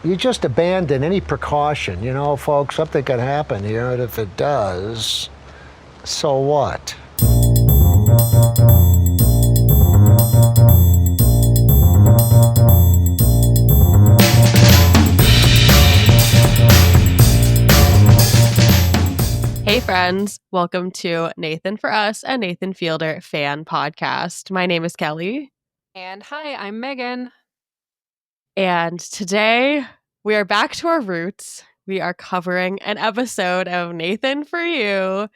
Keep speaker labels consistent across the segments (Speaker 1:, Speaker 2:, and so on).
Speaker 1: you just abandon any precaution. You know, folks, something could happen here, and if it does, so what?
Speaker 2: Hey friends, welcome to Nathan for Us, a Nathan Fielder fan podcast. My name is Kelly.
Speaker 3: And hi, I'm Megan.
Speaker 2: And today we are back to our roots. We are covering an episode of Nathan for You.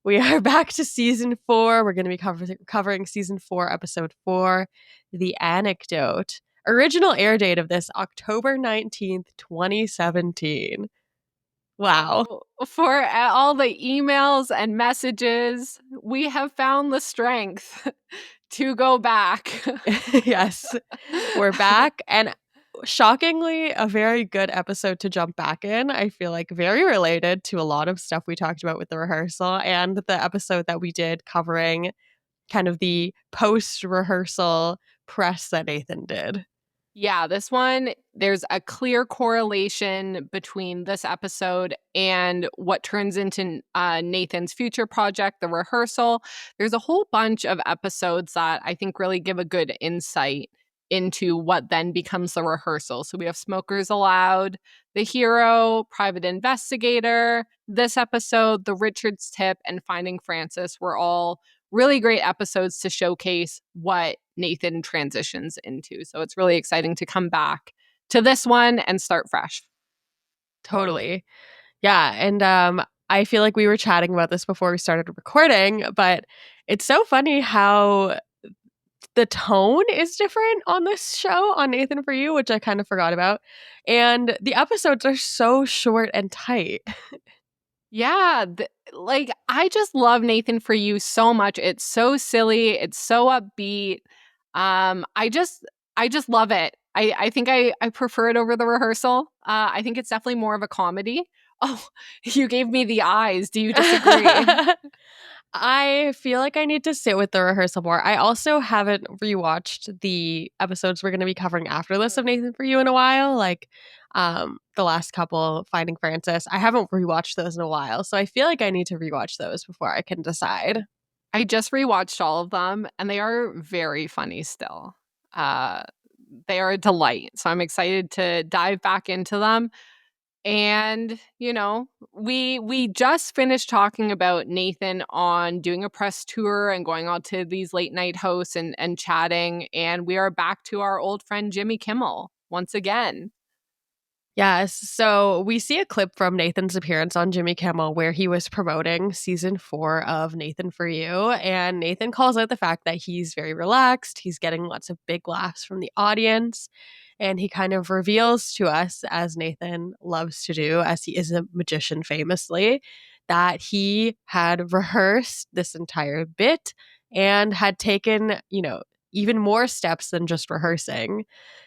Speaker 2: We are back to season 4. We're going to be covering season 4, episode 4, The Anecdote. Original air date of this, October 19th, 2017. Wow.
Speaker 3: For all the emails and messages, we have found the strength to go back.
Speaker 2: Yes, we're back. And shockingly, a very good episode to jump back in. I feel like very related to a lot of stuff we talked about with the rehearsal and the episode that we did covering kind of the post-rehearsal press that Nathan did.
Speaker 3: Yeah, this one, there's a clear correlation between this episode and what turns into Nathan's future project, the rehearsal. There's a whole bunch of episodes that I think really give a good insight into what then becomes the rehearsal. So we have Smokers Allowed, The Hero, Private Investigator. This episode, The Richards Tip, and Finding Francis were all really great episodes to showcase what Nathan transitions into. So it's really exciting to come back to this one and start fresh.
Speaker 2: Totally. Yeah. And I feel like we were chatting about this before we started recording, but it's so funny how the tone is different on this show, on Nathan for You, which I kind of forgot about. And the episodes are so short and tight.
Speaker 3: Yeah, I just love Nathan for You so much. It's so silly, it's so upbeat. I just love it. I think I prefer it over the rehearsal. I think it's definitely more of a comedy. Oh, you gave me the eyes. Do you disagree?
Speaker 2: I feel like I need to sit with the rehearsal more. I also haven't rewatched the episodes we're going to be covering after this of Nathan for You in a while, like the last couple, Finding Francis. I haven't rewatched those in a while, so I feel like I need to rewatch those before I can decide.
Speaker 3: I just rewatched all of them, and they are very funny still. They are a delight, so I'm excited to dive back into them. And, you know, we just finished talking about Nathan on doing a press tour and going on to these late night hosts and chatting. And we are back to our old friend Jimmy Kimmel once again.
Speaker 2: Yes. So we see a clip from Nathan's appearance on Jimmy Kimmel where he was promoting season 4 of Nathan for You. And Nathan calls out the fact that he's very relaxed. He's getting lots of big laughs from the audience. And he kind of reveals to us, as Nathan loves to do, as he is a magician famously, that he had rehearsed this entire bit and had taken, even more steps than just rehearsing.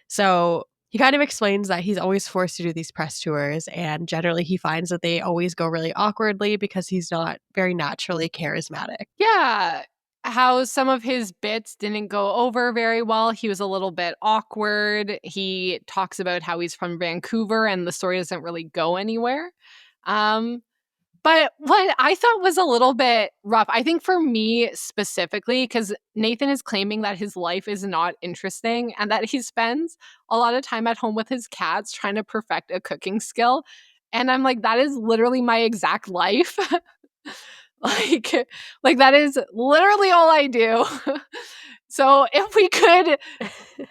Speaker 2: So he kind of explains that he's always forced to do these press tours, and generally he finds that they always go really awkwardly because he's not very naturally charismatic.
Speaker 3: Yeah. How some of his bits didn't go over very well. He was a little bit awkward. He talks about how he's from Vancouver and the story doesn't really go anywhere. But what I thought was a little bit rough, I think for me specifically, because Nathan is claiming that his life is not interesting and that he spends a lot of time at home with his cats trying to perfect a cooking skill. And I'm like, that is literally my exact life. like that is literally all I do. So if we could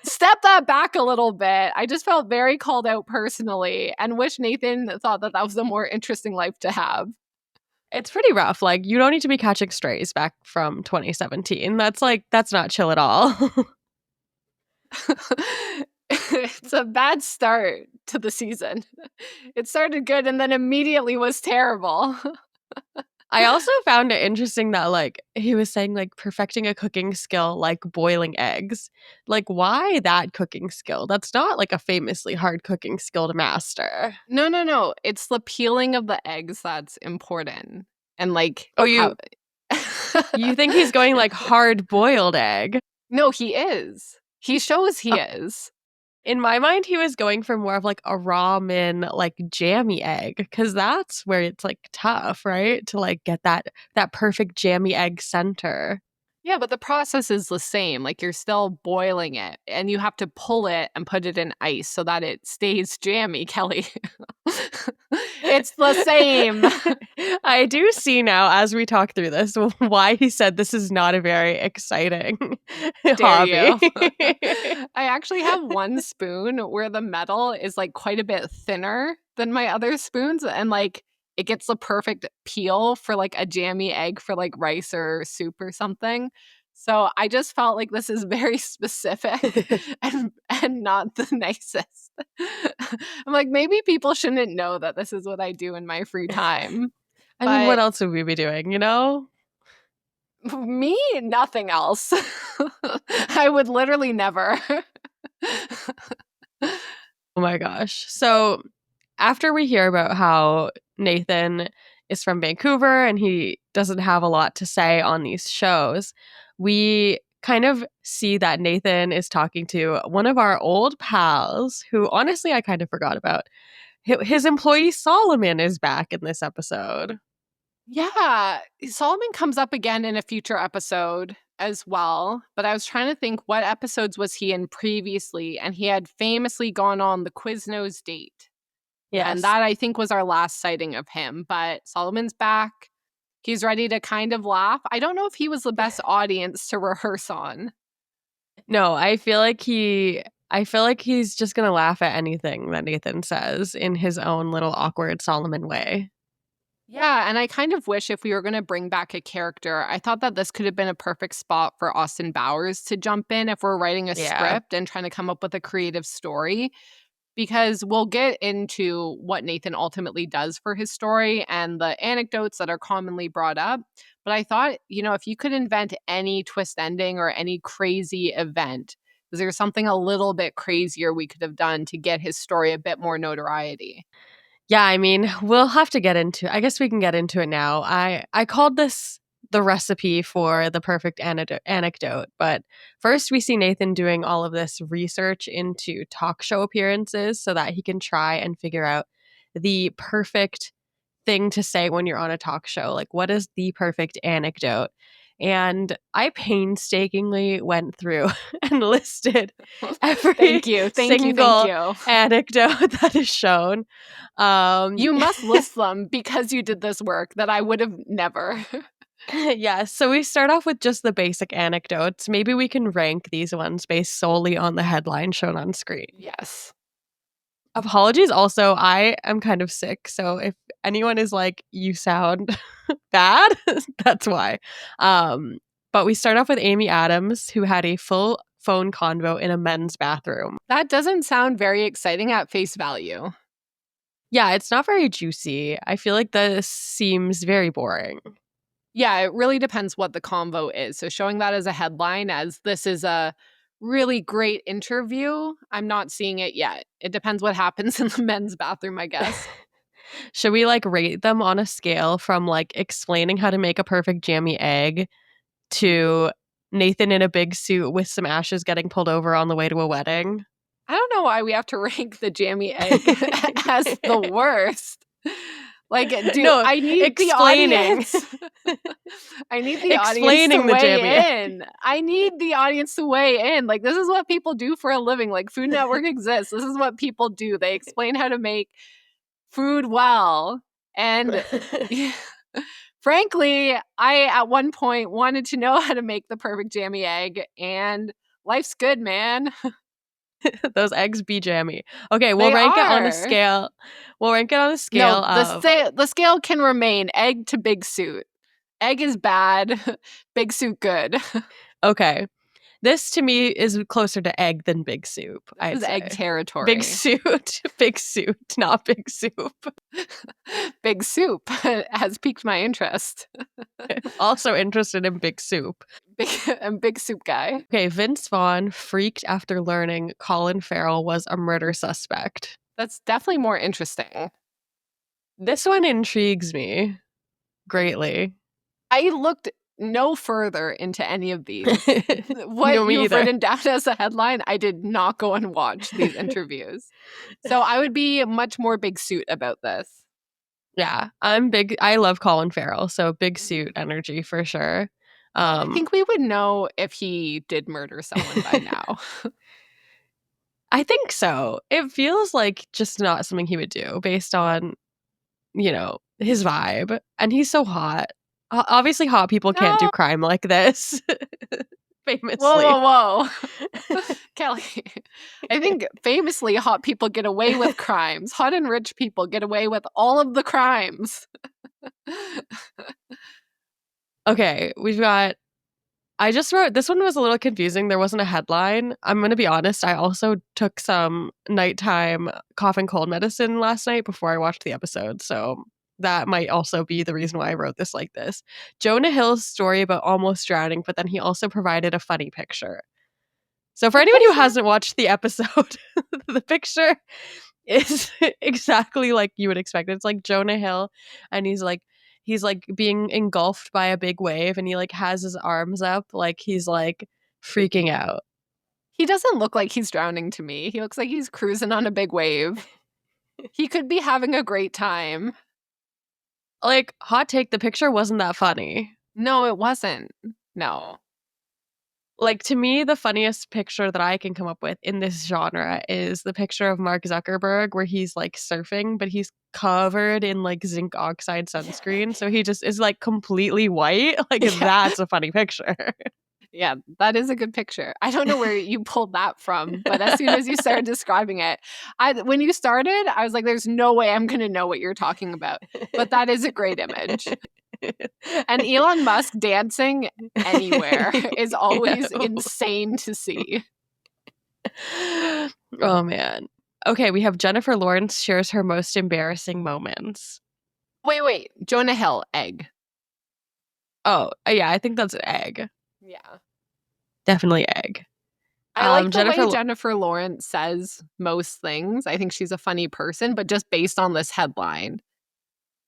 Speaker 3: step that back a little bit, I just felt very called out personally and wish Nathan thought that that was a more interesting life to have.
Speaker 2: It's pretty rough. Like, you don't need to be catching strays back from 2017. That's not chill at all.
Speaker 3: It's a bad start to the season. It started good and then immediately was terrible.
Speaker 2: I also found it interesting that, like, he was saying, like, perfecting a cooking skill like boiling eggs. Like, why that cooking skill? That's not, like, a famously hard cooking skill to master.
Speaker 3: No. It's the peeling of the eggs that's important. And, like...
Speaker 2: Oh, you think he's going, like, hard-boiled egg?
Speaker 3: No, he is. He shows he is.
Speaker 2: In my mind, he was going for more of like a ramen, like jammy egg, because that's where it's like tough, right? To like get that perfect jammy egg center.
Speaker 3: Yeah, but the process is the same. Like you're still boiling it and you have to pull it and put it in ice so that it stays jammy, Kelly. It's the same.
Speaker 2: I do see now as we talk through this why he said this is not a very exciting
Speaker 3: Dare
Speaker 2: hobby.
Speaker 3: you. I actually have one spoon where the metal is like quite a bit thinner than my other spoons and like it gets the perfect peel for like a jammy egg for like rice or soup or something. So I just felt like this is very specific and not the nicest. I'm like maybe people shouldn't know that this is what I do in my free time.
Speaker 2: I mean, what
Speaker 3: But
Speaker 2: else would we be doing, you know?
Speaker 3: me, nothing else. I would literally never.
Speaker 2: Oh my gosh. So after we hear about how Nathan is from Vancouver and he doesn't have a lot to say on these shows, we kind of see that Nathan is talking to one of our old pals who honestly I kind of forgot about. His employee Solomon is back in this episode.
Speaker 3: Yeah, Solomon comes up again in a future episode as well. But I was trying to think what episodes was he in previously, and he had famously gone on the Quiznos date. And
Speaker 2: Yes.
Speaker 3: that I think was our last sighting of him. But Solomon's back. He's ready to kind of laugh. I don't know if he was the best audience to rehearse on.
Speaker 2: No, I feel like he's just going to laugh at anything that Nathan says in his own little awkward Solomon way.
Speaker 3: Yeah, and I kind of wish if we were going to bring back a character, I thought that this could have been a perfect spot for Austin Bowers to jump in if we're writing a
Speaker 2: Yeah.
Speaker 3: script and trying to come up with a creative story. Because we'll get into what Nathan ultimately does for his story and the anecdotes that are commonly brought up. But I thought, if you could invent any twist ending or any crazy event, is there something a little bit crazier we could have done to get his story a bit more notoriety?
Speaker 2: Yeah, I mean, we'll have to get into I guess we can get into it now. I called this the recipe for the perfect anecdote, but first we see Nathan doing all of this research into talk show appearances so that he can try and figure out the perfect thing to say when you're on a talk show. Like, what is the perfect anecdote? And I painstakingly went through and listed every
Speaker 3: Thank you.
Speaker 2: single anecdote that is shown.
Speaker 3: You must list them because you did this work that I would have never.
Speaker 2: Yeah, so we start off with just the basic anecdotes. Maybe we can rank these ones based solely on the headline shown on screen.
Speaker 3: Yes.
Speaker 2: Apologies also, I am kind of sick, so if anyone is like, you sound bad, that's why. But we start off with Amy Adams, who had a full phone convo in a men's bathroom.
Speaker 3: That doesn't sound very exciting at face value.
Speaker 2: Yeah, it's not very juicy. I feel like this seems very boring.
Speaker 3: Yeah, it really depends what the convo is. So showing that as a headline, as this is a really great interview, I'm not seeing it yet. It depends what happens in the men's bathroom, I guess.
Speaker 2: Should we like rate them on a scale from like explaining how to make a perfect jammy egg to Nathan in a big suit with some ashes getting pulled over on the way to a wedding?
Speaker 3: I don't know why we have to rank the jammy egg as the worst. Like, I need the audience. I need the audience to weigh in. I need the audience to weigh in. Like, this is what people do for a living. Like, Food Network exists. This is what people do. They explain how to make food well. And frankly, I at one point wanted to know how to make the perfect jammy egg, and life's good, man.
Speaker 2: Those eggs be jammy. Okay, we'll rank it on a scale. We'll rank it on a scale of...
Speaker 3: the scale can remain egg to big suit. Egg is bad, big suit good.
Speaker 2: Okay. This to me is closer to egg than big soup.
Speaker 3: This is egg territory.
Speaker 2: Big suit. Big suit, not big soup.
Speaker 3: Big soup has piqued my interest.
Speaker 2: Also interested in big soup.
Speaker 3: I'm big soup guy.
Speaker 2: Okay, Vince Vaughn freaked after learning Colin Farrell was a murder suspect.
Speaker 3: That's definitely more interesting.
Speaker 2: This one intrigues me greatly.
Speaker 3: I looked no further into any of these.
Speaker 2: No,
Speaker 3: What
Speaker 2: me
Speaker 3: you've
Speaker 2: either.
Speaker 3: written down as a headline, I did not go and watch these interviews. So I would be much more big suit about this.
Speaker 2: Yeah, I'm big. I love Colin Farrell, so big suit energy for sure.
Speaker 3: I think we would know if he did murder someone by now.
Speaker 2: I think so. It feels like just not something he would do based on, his vibe. And he's so hot. Obviously, hot people can't do
Speaker 3: No.
Speaker 2: crime like this.
Speaker 3: Whoa,
Speaker 2: Famously.
Speaker 3: whoa, whoa. Kelly, I think famously hot people get away with crimes. Hot and rich people get away with all of the crimes.
Speaker 2: Okay, I just wrote, this one was a little confusing. There wasn't a headline. I'm going to be honest. I also took some nighttime cough and cold medicine last night before I watched the episode. So that might also be the reason why I wrote this like this. Jonah Hill's story about almost drowning, but then he also provided a funny picture. So for
Speaker 3: The
Speaker 2: anyone who
Speaker 3: picture?
Speaker 2: hasn't watched the episode, the picture is exactly like you would expect. It's like Jonah Hill, and he's like being engulfed by a big wave, and he like has his arms up like he's like freaking out.
Speaker 3: He doesn't look like he's drowning to me. He looks like he's cruising on a big wave. He could be having a great time.
Speaker 2: Like, hot take, the picture wasn't that funny.
Speaker 3: No, it wasn't. No.
Speaker 2: Like, to me, the funniest picture that I can come up with in this genre is the picture of Mark Zuckerberg where he's like surfing, but he's covered in like zinc oxide sunscreen. So he just is like completely white. Like,
Speaker 3: Yeah.
Speaker 2: that's a funny picture.
Speaker 3: Yeah, that is a good picture. I don't know where you pulled that from, but as soon as you started describing it, when you started, I was like, there's no way I'm going to know what you're talking about. But that is a great image. And Elon Musk dancing anywhere is always insane to see.
Speaker 2: Oh, man. Okay, we have Jennifer Lawrence shares her most embarrassing moments.
Speaker 3: Wait. Jonah Hill, egg.
Speaker 2: Oh, yeah, I think that's an egg.
Speaker 3: Yeah.
Speaker 2: Definitely egg.
Speaker 3: I like the
Speaker 2: Jennifer
Speaker 3: way Jennifer Lawrence says most things. I think she's a funny person, but just based on this headline,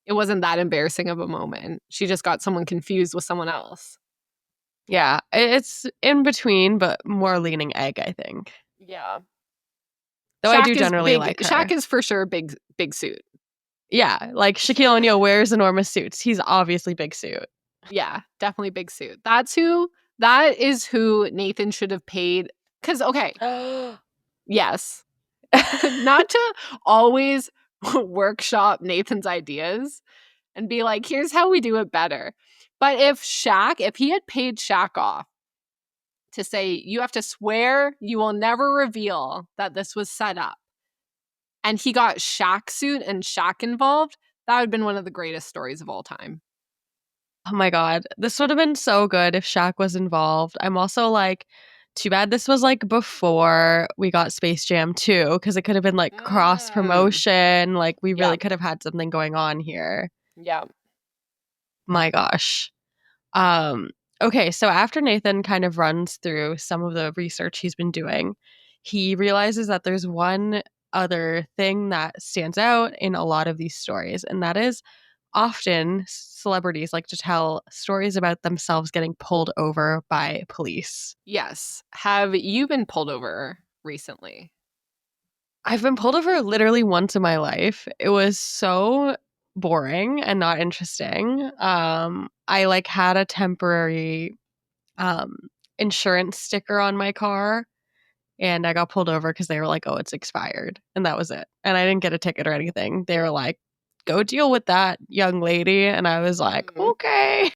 Speaker 3: it wasn't that embarrassing of a moment. She just got someone confused with someone else.
Speaker 2: Yeah, it's in between, but more leaning egg, I think.
Speaker 3: Yeah.
Speaker 2: Though I do generally like her.
Speaker 3: Shaq is for sure big suit.
Speaker 2: Yeah, like Shaquille O'Neal wears enormous suits. He's obviously big suit.
Speaker 3: Yeah, definitely big suit. That is who Nathan should have paid. Because, okay, yes. Not to always workshop Nathan's ideas and be like, here's how we do it better. But if he had paid Shaq off to say, you have to swear you will never reveal that this was set up, and he got Shaq suit and Shaq involved, that would have been one of the greatest stories of all time.
Speaker 2: Oh my God. This would have been so good if Shaq was involved. I'm also like, too bad this was like before we got Space Jam 2, because it could have been like cross promotion. Like, we really could have had something going on here.
Speaker 3: Yeah.
Speaker 2: My gosh. Okay, so after Nathan kind of runs through some of the research he's been doing, he realizes that there's one other thing that stands out in a lot of these stories, and that is often celebrities like to tell stories about themselves getting pulled over by police.
Speaker 3: Yes. Have you been pulled over recently?
Speaker 2: I've been pulled over literally once in my life. It was so boring and not interesting. I like had a temporary insurance sticker on my car, and I got pulled over because they were like, oh, it's expired. And that was it. And I didn't get a ticket or anything. They were like, go deal with that, young lady. And I was like, okay.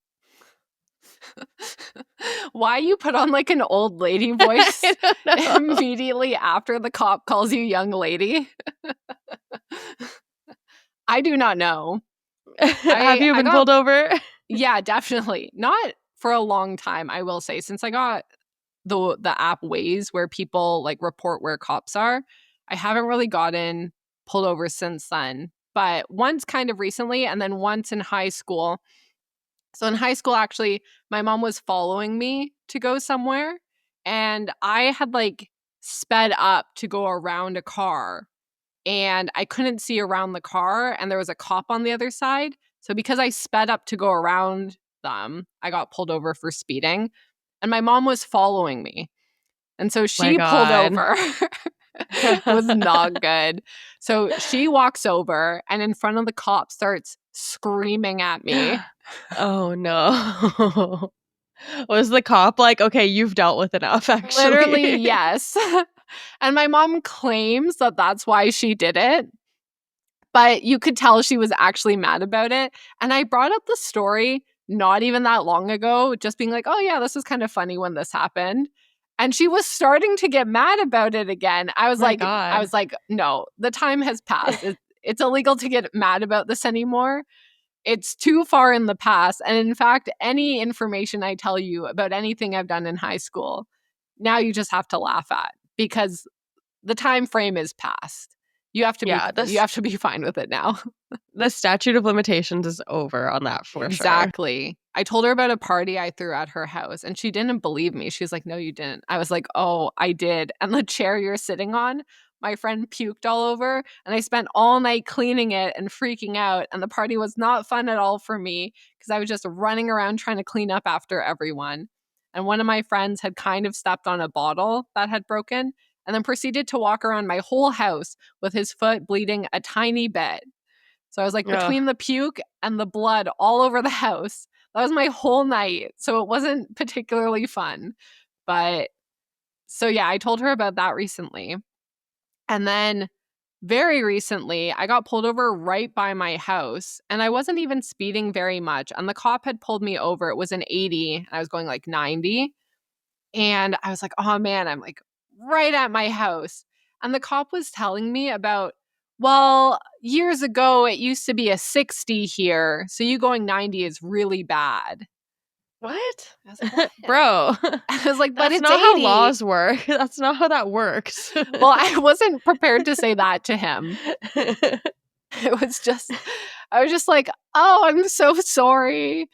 Speaker 3: Why you put on like an old lady voice
Speaker 2: I don't know.
Speaker 3: immediately after the cop calls you young lady? I do not know.
Speaker 2: Have you been pulled over?
Speaker 3: Yeah, definitely. Not for a long time, I will say. Since I got the app Waze where people like report where cops are, I haven't really gotten pulled over since then. But once kind of recently, and then once in high school. So in high school, actually, my mom was following me to go somewhere, and I had like sped up to go around a car, and I couldn't see around the car, and there was a cop on the other side. So because I sped up to go around I got pulled over for speeding, and my mom was following me. And so
Speaker 2: My
Speaker 3: she pulled
Speaker 2: God.
Speaker 3: over. It was not good. So she walks over and in front of the cop starts screaming at me.
Speaker 2: Oh no. Was the cop like, okay, you've dealt with enough, actually?
Speaker 3: Literally, yes. And my mom claims that that's why she did it. But you could tell she was actually mad about it. And I brought up the story not even that long ago, just being like, oh, yeah, this was kind of funny when this happened. And she was starting to get mad about it again. I was
Speaker 2: My God.
Speaker 3: like, no, the time has passed. It's illegal to get mad about this anymore. It's too far in the past. And in fact, any information I tell you about anything I've done in high school, now you just have to laugh at because the time frame is past. You have to be fine with it now.
Speaker 2: The statute of limitations is over on that for sure.
Speaker 3: Exactly. I told her about a party I threw at her house and she didn't believe me. She was like, no, you didn't. I was like, oh, I did. And the chair you're sitting on, my friend puked all over and I spent all night cleaning it and freaking out. And the party was not fun at all for me because I was just running around trying to clean up after everyone. And one of my friends had kind of stepped on a bottle that had broken and then proceeded to walk around my whole house with his foot bleeding a tiny bit. So I was like, between the puke and the blood all over the house, that was my whole night. So it wasn't particularly fun. But so yeah, I told her about that recently. And then very recently, I got pulled over right by my house and I wasn't even speeding very much. And the cop had pulled me over. It was an 80 and I was going like 90. And I was like, oh man, I'm like right at my house. And the cop was telling me about, well, years ago, it used to be a 60 here. So you going 90 is really bad.
Speaker 2: What?
Speaker 3: I was like, what?
Speaker 2: Bro.
Speaker 3: I was like, but
Speaker 2: That's
Speaker 3: it's
Speaker 2: not
Speaker 3: 80.
Speaker 2: how laws work. That's not how that works.
Speaker 3: Well, I wasn't prepared to say that to him. It was just, I was just like, oh, I'm so sorry.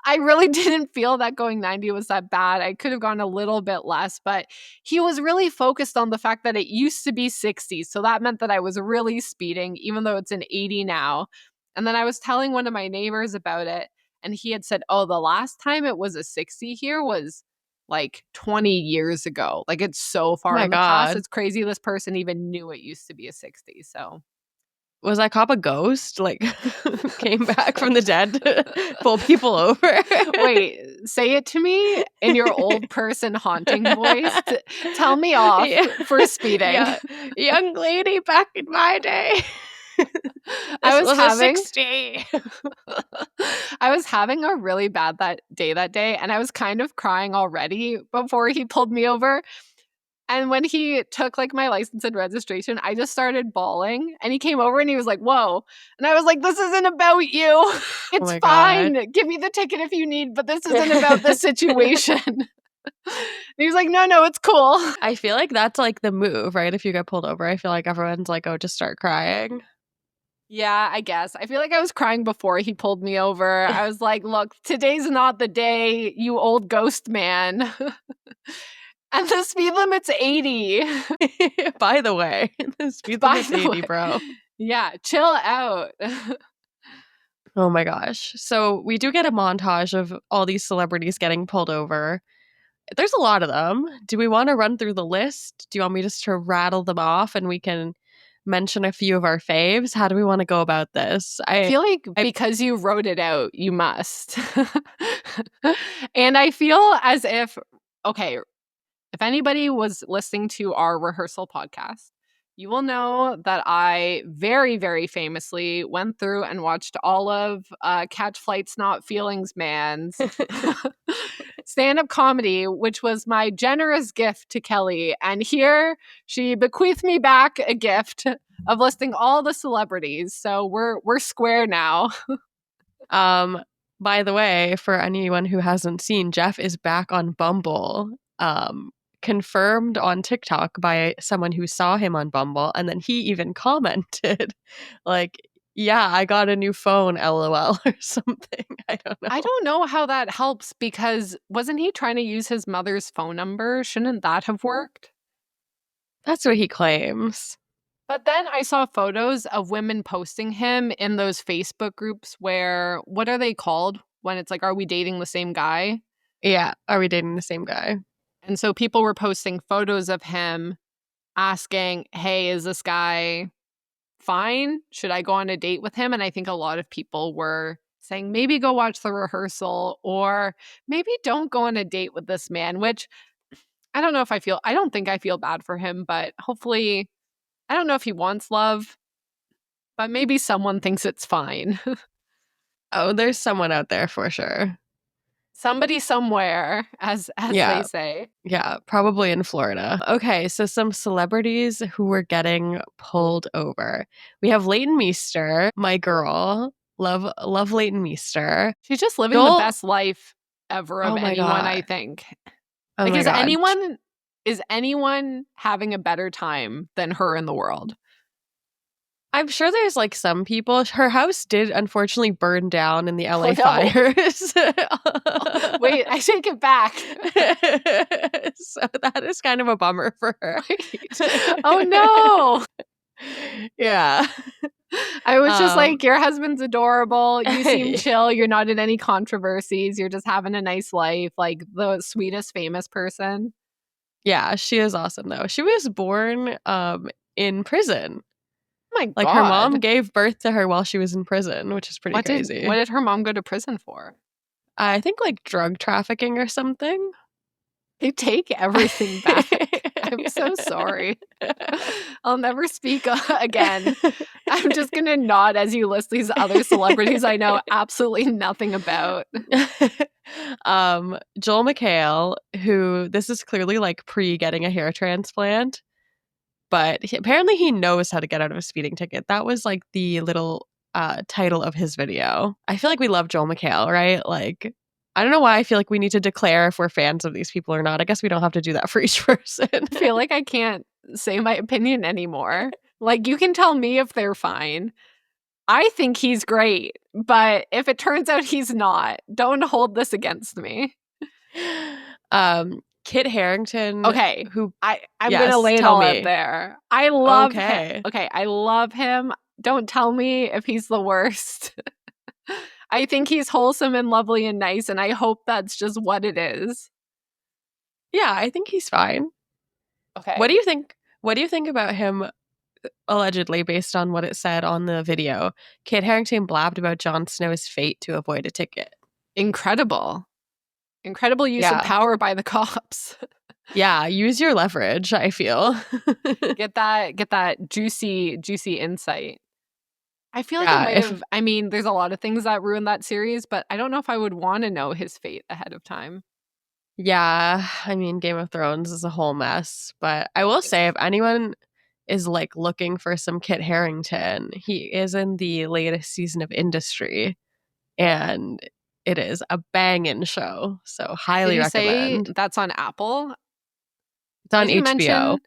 Speaker 3: I really didn't feel that going 90 was that bad. I could have gone a little bit less, but he was really focused on the fact that it used to be 60. So that meant that I was really speeding, even though it's an 80 now. And then I was telling one of my neighbors about it, and he had said, oh, the last time it was a 60 here was like 20 years ago. Like it's so far
Speaker 2: My
Speaker 3: in the past.
Speaker 2: God.
Speaker 3: It's crazy this person even knew it used to be a 60. So
Speaker 2: Was that cop a ghost? Like, came back from the dead to pull people over?
Speaker 3: wait, say it to me in your old person haunting voice. Tell me off for speeding.
Speaker 2: Yeah. Young lady back in my day.
Speaker 3: I was having
Speaker 2: a 60.
Speaker 3: I was having a really bad that day, and I was kind of crying already before he pulled me over. And when he took like my license and registration, I just started bawling. And he came over and he was like, whoa. And I was like, this isn't about you. It's fine.
Speaker 2: God.
Speaker 3: Give me the ticket if you need, but this isn't about the situation. And he was like, no, it's cool.
Speaker 2: I feel like that's like the move, right? If you get pulled over, I feel like everyone's like, oh, just start crying.
Speaker 3: Yeah, I guess. I feel like I was crying before he pulled me over. I was like, look, today's not the day, you old ghost man. And the speed limit's 80.
Speaker 2: By the way, the speed limit's 80, bro.
Speaker 3: Yeah, chill out.
Speaker 2: Oh my gosh. So we do get a montage of all these celebrities getting pulled over. There's a lot of them. Do we want to run through the list? Do you want me just to rattle them off and we can mention a few of our faves? How do we want to go about this?
Speaker 3: I feel like because you wrote it out, you must. And I feel as if, okay, if anybody was listening to our Rehearsal podcast, you will know that I very, very famously went through and watched all of Catch Flight's Not Feelings Man's stand-up comedy, which was my generous gift to Kelly. And here she bequeathed me back a gift of listing all the celebrities. So we're square now.
Speaker 2: By the way, for anyone who hasn't seen, Jeff is back on Bumble. Confirmed on TikTok by someone who saw him on Bumble, and then he even commented like, yeah, I got a new phone, LOL, or something. I don't know.
Speaker 3: I don't know how that helps because wasn't he trying to use his mother's phone number? Shouldn't that have worked?
Speaker 2: That's what he claims.
Speaker 3: But then I saw photos of women posting him in those Facebook groups where, what are they called? when it's like, are we dating the same guy?
Speaker 2: Yeah. Are we dating the same guy?
Speaker 3: And so people were posting photos of him asking, hey, is this guy fine? Should I go on a date with him? And I think a lot of people were saying, maybe go watch The Rehearsal, or maybe don't go on a date with this man, which I don't know if I don't think I feel bad for him, but hopefully, I don't know if he wants love, but maybe someone thinks it's fine.
Speaker 2: Oh, there's someone out there for sure.
Speaker 3: Somebody somewhere, as
Speaker 2: Yeah.
Speaker 3: they say.
Speaker 2: Yeah, probably in Florida. Okay, so some celebrities who were getting pulled over. We have Leighton Meester, my girl. Love Leighton Meester.
Speaker 3: She's just living the best life ever of
Speaker 2: Oh my
Speaker 3: anyone, I
Speaker 2: God.
Speaker 3: think.
Speaker 2: Oh
Speaker 3: Like,
Speaker 2: my God.
Speaker 3: is anyone having a better time than her in the world?
Speaker 2: I'm sure there's like some people. Her house did unfortunately burn down in the LA
Speaker 3: no.
Speaker 2: fires.
Speaker 3: Wait, I take it back.
Speaker 2: So that is kind of a bummer for her.
Speaker 3: Oh no.
Speaker 2: Yeah.
Speaker 3: I was just like, your husband's adorable. You seem chill. You're not in any controversies. You're just having a nice life, like the sweetest famous person.
Speaker 2: Yeah, she is awesome though. She was born in prison.
Speaker 3: Oh my
Speaker 2: Like
Speaker 3: God.
Speaker 2: her mom gave birth to her while she was in prison, which is pretty crazy.
Speaker 3: What did her mom go to prison for?
Speaker 2: I think like drug trafficking or something.
Speaker 3: They take everything back. I'm so sorry. I'll never speak again. I'm just going to nod as you list these other celebrities I know absolutely nothing about.
Speaker 2: Joel McHale, who this is clearly like pre-getting a hair transplant, but apparently he knows how to get out of a speeding ticket. That was like the little title of his video. I feel like we love Joel McHale, right? Like, I don't know why I feel like we need to declare if we're fans of these people or not. I guess we don't have to do that for each person.
Speaker 3: I feel like I can't say my opinion anymore. Like, you can tell me if they're fine. I think he's great, but if it turns out he's not, don't hold this against me.
Speaker 2: Kit Harington.
Speaker 3: Okay, I'm
Speaker 2: yes,
Speaker 3: gonna lay it
Speaker 2: tell
Speaker 3: all
Speaker 2: me.
Speaker 3: out there. I love
Speaker 2: Okay.
Speaker 3: him. Okay, I love him. Don't tell me if he's the worst. I think he's wholesome and lovely and nice, and I hope that's just what it is.
Speaker 2: Yeah, I think he's fine.
Speaker 3: Okay.
Speaker 2: What do you think? What do you think about him? Allegedly, based on what it said on the video, Kit Harington blabbed about Jon Snow's fate to avoid a ticket.
Speaker 3: Incredible use of power by the cops.
Speaker 2: Yeah, use your leverage, I feel.
Speaker 3: Get that juicy insight. I feel like it might have, I mean, there's a lot of things that ruined that series, but I don't know if I would want to know his fate ahead of time.
Speaker 2: Yeah, I mean, Game of Thrones is a whole mess, but I will say if anyone is like looking for some Kit Harington, he is in the latest season of Industry, and it is a banging show, so highly recommend.
Speaker 3: Say that's on Apple?
Speaker 2: It's on HBO.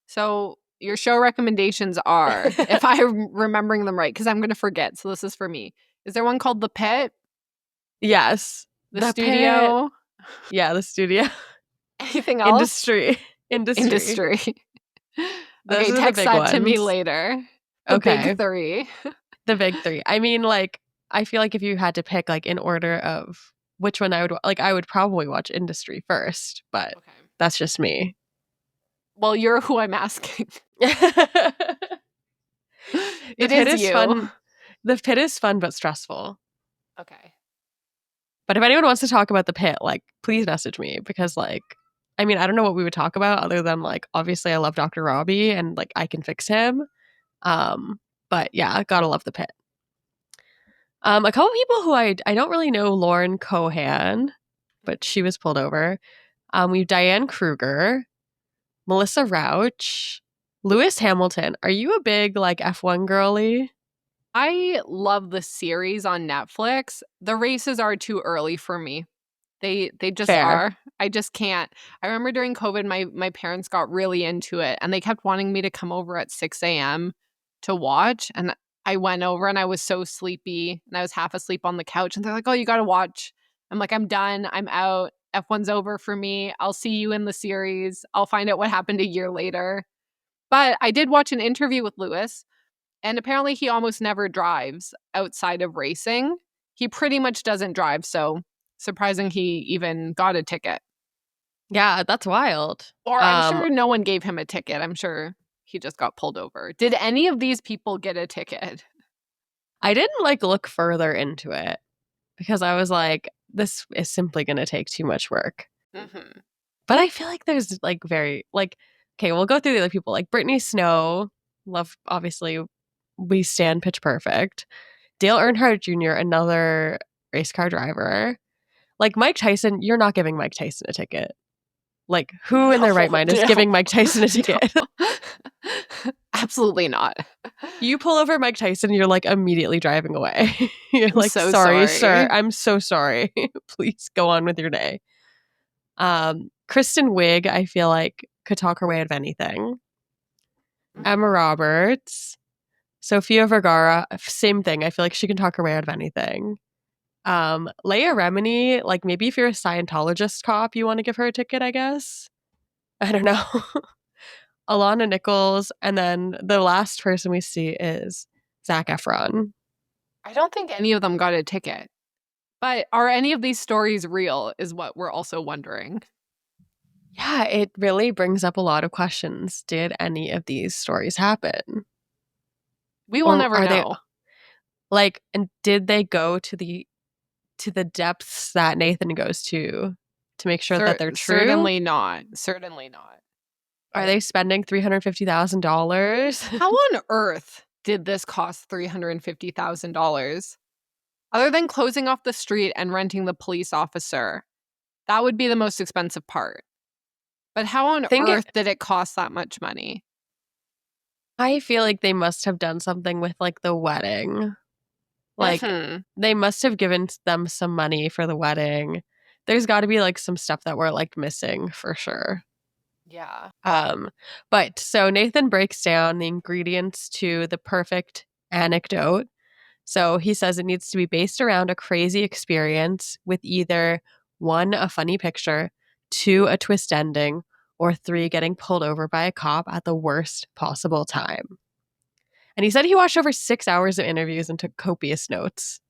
Speaker 3: So your show recommendations are, if I'm remembering them right, because I'm going to forget, so this is for me. Is there one called The Pit?
Speaker 2: Yes.
Speaker 3: The Studio?
Speaker 2: Pit. Yeah, The Studio.
Speaker 3: Anything else?
Speaker 2: Industry.
Speaker 3: Okay, text that to me later. The big three.
Speaker 2: The big three. I mean, like, I feel like if you had to pick, like, in order of which one I would probably watch Industry first, but that's just me.
Speaker 3: Well, you're who I'm asking.
Speaker 2: It is
Speaker 3: you.
Speaker 2: fun. The Pit is fun but stressful.
Speaker 3: Okay.
Speaker 2: But if anyone wants to talk about The Pit, like, please message me because, like, I mean, I don't know what we would talk about other than, like, obviously I love Dr. Robbie and, like, I can fix him. But yeah, gotta love The Pit. A couple people who I don't really know, Lauren Cohan, but she was pulled over. We have Diane Kruger, Melissa Rauch, Lewis Hamilton. Are you a big like F1 girly?
Speaker 3: I love the series on Netflix. The races are too early for me. They just are. I just can't. I remember during COVID, my parents got really into it, and they kept wanting me to come over at 6 a.m. to watch. And I went over, and I was so sleepy, and I was half asleep on the couch. And they're like, "Oh, you got to watch." I'm like, "I'm done. I'm out. F1's over for me. I'll see you in the series. I'll find out what happened a year later." But I did watch an interview with Lewis, and apparently he almost never drives outside of racing. he pretty much doesn't drive, so surprising he even got a ticket.
Speaker 2: Yeah, that's wild.
Speaker 3: Or I'm sure no one gave him a ticket. I'm sure he just got pulled over. Did any of these people get a ticket?
Speaker 2: I didn't like look further into it because I was like, this is simply going to take too much work.
Speaker 3: Mm-hmm.
Speaker 2: But I feel like there's like okay, we'll go through the other people. Like Brittany Snow, love, obviously, we stand Pitch Perfect. Dale Earnhardt Jr., another race car driver. Like Mike Tyson, you're not giving Mike Tyson a ticket. Like, who in their right mind is giving Mike Tyson a ticket?
Speaker 3: Absolutely not.
Speaker 2: You pull over Mike Tyson, you're like immediately driving away. You're
Speaker 3: I'm
Speaker 2: like,
Speaker 3: so
Speaker 2: sorry,
Speaker 3: sorry.
Speaker 2: sir. I'm so sorry. Please go on with your day. Kristen Wiig, I feel like, could talk her way out of anything. Emma Roberts. Sofia Vergara, same thing. I feel like she can talk her way out of anything. Leia Remini, like maybe if you're a Scientologist cop, you want to give her a ticket, I guess. I don't know. Alana Nichols, and then the last person we see is Zac Efron.
Speaker 3: I don't think any of them got a ticket. But are any of these stories real is what we're also wondering.
Speaker 2: Yeah, it really brings up a lot of questions. Did any of these stories happen?
Speaker 3: We will never
Speaker 2: are
Speaker 3: know.
Speaker 2: And did they go to the depths that Nathan goes to make sure that they're true?
Speaker 3: Certainly not. Certainly not.
Speaker 2: Are they spending $350,000?
Speaker 3: How on earth did this cost $350,000? Other than closing off the street and renting the police officer, that would be the most expensive part. But how on earth did it cost that much money?
Speaker 2: I feel like they must have done something with like the wedding. Like they must have given them some money for the wedding. There's got to be like some stuff that we're like missing for sure.
Speaker 3: Yeah.
Speaker 2: But so Nathan breaks down the ingredients to the perfect anecdote. So he says it needs to be based around a crazy experience with either 1, a funny picture, 2, a twist ending, or 3, getting pulled over by a cop at the worst possible time. And he said he watched over 6 hours of interviews and took copious notes.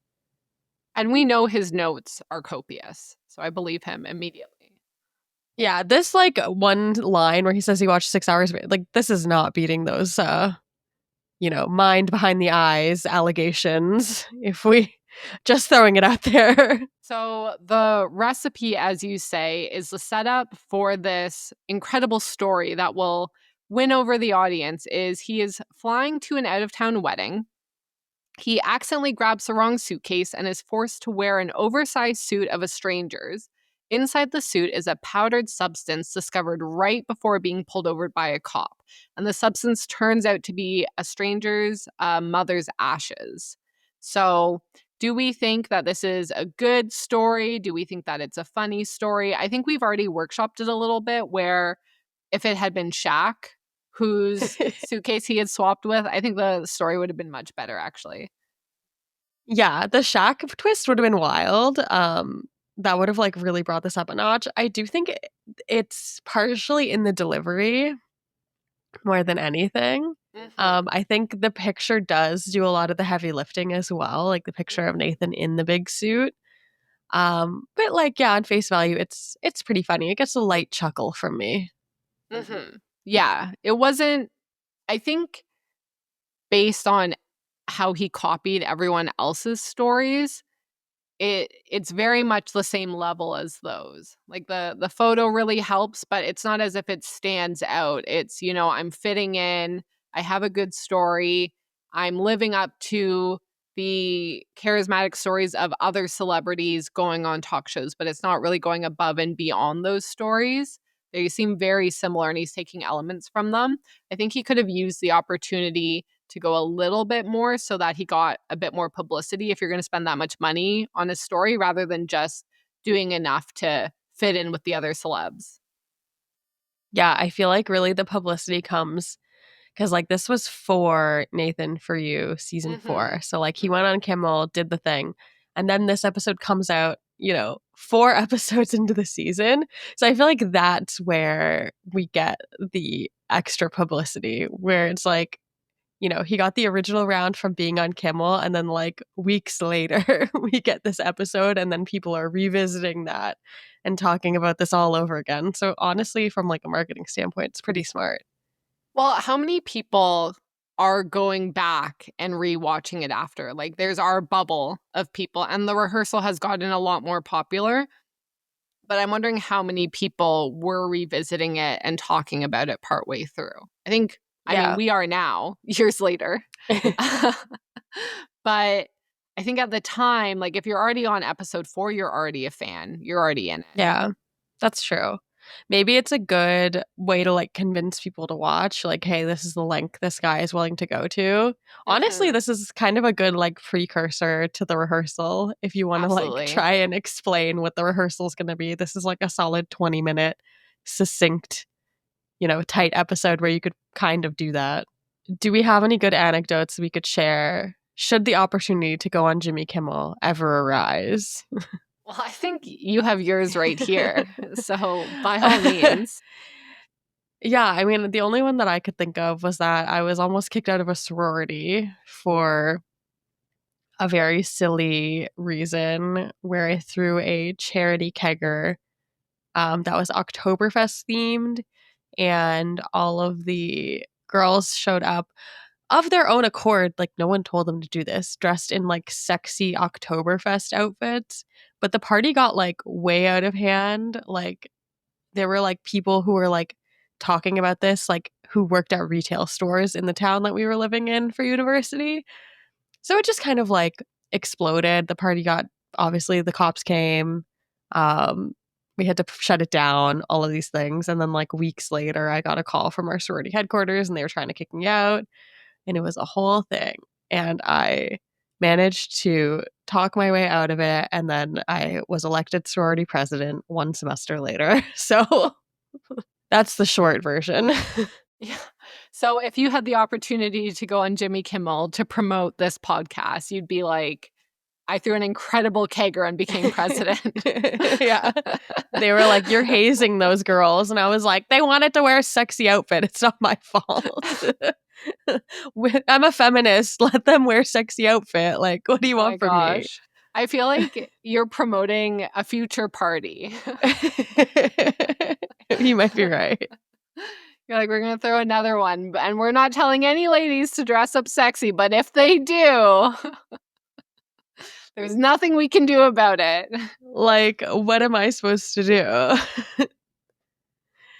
Speaker 3: And we know his notes are copious, so I believe him immediately.
Speaker 2: Yeah, this like one line where he says he watched 6 hours, like this is not beating those, mind behind the eyes allegations, if we just throwing it out there.
Speaker 3: So the recipe, as you say, is the setup for this incredible story that will win over the audience. Is he is flying to an out-of-town wedding. He accidentally grabs the wrong suitcase and is forced to wear an oversized suit of a stranger's. Inside the suit is a powdered substance discovered right before being pulled over by a cop. And the substance turns out to be a stranger's mother's ashes. So, do we think that this is a good story? Do we think that it's a funny story? I think we've already workshopped it a little bit where if it had been Shaq, whose suitcase he had swapped with, I think the story would have been much better, actually.
Speaker 2: Yeah, the Shaq twist would have been wild. That would have like really brought this up a notch. I do think it's partially in the delivery more than anything. I think the picture does do a lot of the heavy lifting as well, like the picture of Nathan in the big suit. But like, yeah, on face value, it's pretty funny. It gets a light chuckle from me.
Speaker 3: Yeah, it wasn't, I think, based on how he copied everyone else's stories, it's very much the same level as those. Like the photo really helps, but it's not as if it stands out. It's, I'm fitting in, I have a good story, I'm living up to the charismatic stories of other celebrities going on talk shows, but it's not really going above and beyond those stories. They seem very similar and he's taking elements from them. I think he could have used the opportunity to go a little bit more so that he got a bit more publicity if you're going to spend that much money on a story rather than just doing enough to fit in with the other celebs.
Speaker 2: Yeah, I feel like really the publicity comes because like this was for Nathan For You season 4. So like he went on Kimmel, did the thing, and then this episode comes out, 4 episodes into the season. So I feel like that's where we get the extra publicity, where it's like you know, he got the original round from being on Kimmel, and then like weeks later, we get this episode, and then people are revisiting that and talking about this all over again. So honestly, from like a marketing standpoint, it's pretty smart.
Speaker 3: Well, how many people are going back and rewatching it after? Like, there's our bubble of people, and the rehearsal has gotten a lot more popular. But I'm wondering how many people were revisiting it and talking about it partway through. I mean,
Speaker 2: Yeah.
Speaker 3: we are now, years later. But I think at the time, like, if you're already on episode 4, you're already a fan. You're already in it.
Speaker 2: Yeah, that's true. Maybe it's a good way to like convince people to watch, like, hey, this is the length this guy is willing to go to. Honestly,
Speaker 3: Mhm.
Speaker 2: this is kind of a good like precursor to the rehearsal if you want to like
Speaker 3: Absolutely.
Speaker 2: try and explain what the rehearsal is going to be. This is like a solid 20-minute succinct, you know, tight episode where you could kind of do that. Do we have any good anecdotes we could share should the opportunity to go on Jimmy Kimmel ever arise?
Speaker 3: Well, I think you have yours right here. So by all means.
Speaker 2: Yeah, I mean, the only one that I could think of was that I was almost kicked out of a sorority for a very silly reason where I threw a charity kegger that was Oktoberfest themed, and all of the girls showed up of their own accord. Like, no one told them to do this, dressed in like sexy Oktoberfest outfits. But the party got like way out of hand. Like, there were like people who were like talking about this, like who worked at retail stores in the town that we were living in for university. So it just kind of like exploded. The party got, obviously the cops came. We had to shut it down, all of these things. And then like weeks later, I got a call from our sorority headquarters and they were trying to kick me out. And it was a whole thing. And I managed to talk my way out of it. And then I was elected sorority president one semester later. So that's the short version.
Speaker 3: Yeah. So if you had the opportunity to go on Jimmy Kimmel to promote this podcast, you'd be like, I threw an incredible kegger and became president.
Speaker 2: Yeah. They were like, you're hazing those girls. And I was like, they wanted to wear a sexy outfit. It's not my fault. I'm a feminist. Let them wear sexy outfit. Like, what do you want from me?
Speaker 3: I feel like you're promoting a future party.
Speaker 2: You might be right.
Speaker 3: You're like, we're going to throw another one. And we're not telling any ladies to dress up sexy. But if they do, there's nothing we can do about it.
Speaker 2: Like, what am I supposed to do?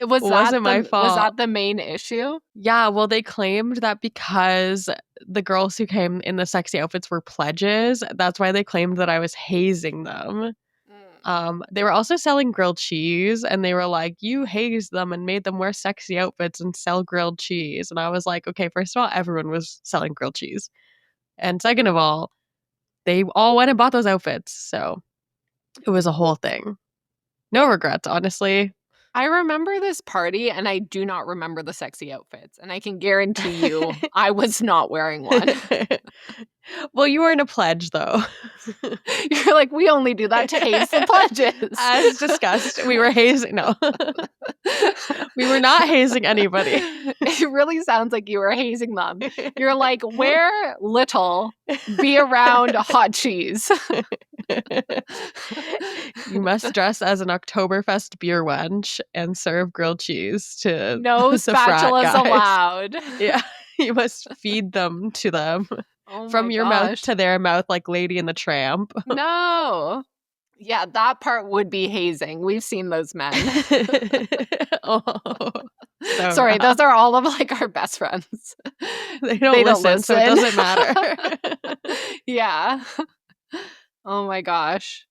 Speaker 3: Wasn't
Speaker 2: my fault.
Speaker 3: Was that the main issue?
Speaker 2: Yeah, well, they claimed that because the girls who came in the sexy outfits were pledges, that's why they claimed that I was hazing them. They were also selling grilled cheese, and they were like, you hazed them and made them wear sexy outfits and sell grilled cheese. And I was like, okay, first of all, everyone was selling grilled cheese. And second of all, they all went and bought those outfits. So it was a whole thing. No regrets, honestly.
Speaker 3: I remember this party, and I do not remember the sexy outfits. And I can guarantee you I was not wearing one.
Speaker 2: Well, you weren't a pledge, though.
Speaker 3: You're like, we only do that to haze the pledges.
Speaker 2: As discussed, we were hazing. No. We were not hazing anybody.
Speaker 3: It really sounds like you were hazing them. You're like, wear little, be around hot cheese.
Speaker 2: You must dress as an Oktoberfest beer wench and serve grilled cheese to
Speaker 3: no
Speaker 2: the frat
Speaker 3: spatulas
Speaker 2: guys.
Speaker 3: allowed.
Speaker 2: Yeah, you must feed them to them.
Speaker 3: Oh
Speaker 2: from your mouth to their mouth, like Lady and the Tramp.
Speaker 3: No. Yeah, that part would be hazing. We've seen those men.
Speaker 2: Oh, so
Speaker 3: sorry,
Speaker 2: rough.
Speaker 3: those are all of like our best friends.
Speaker 2: They don't listen, so it doesn't matter.
Speaker 3: Yeah. Oh my gosh.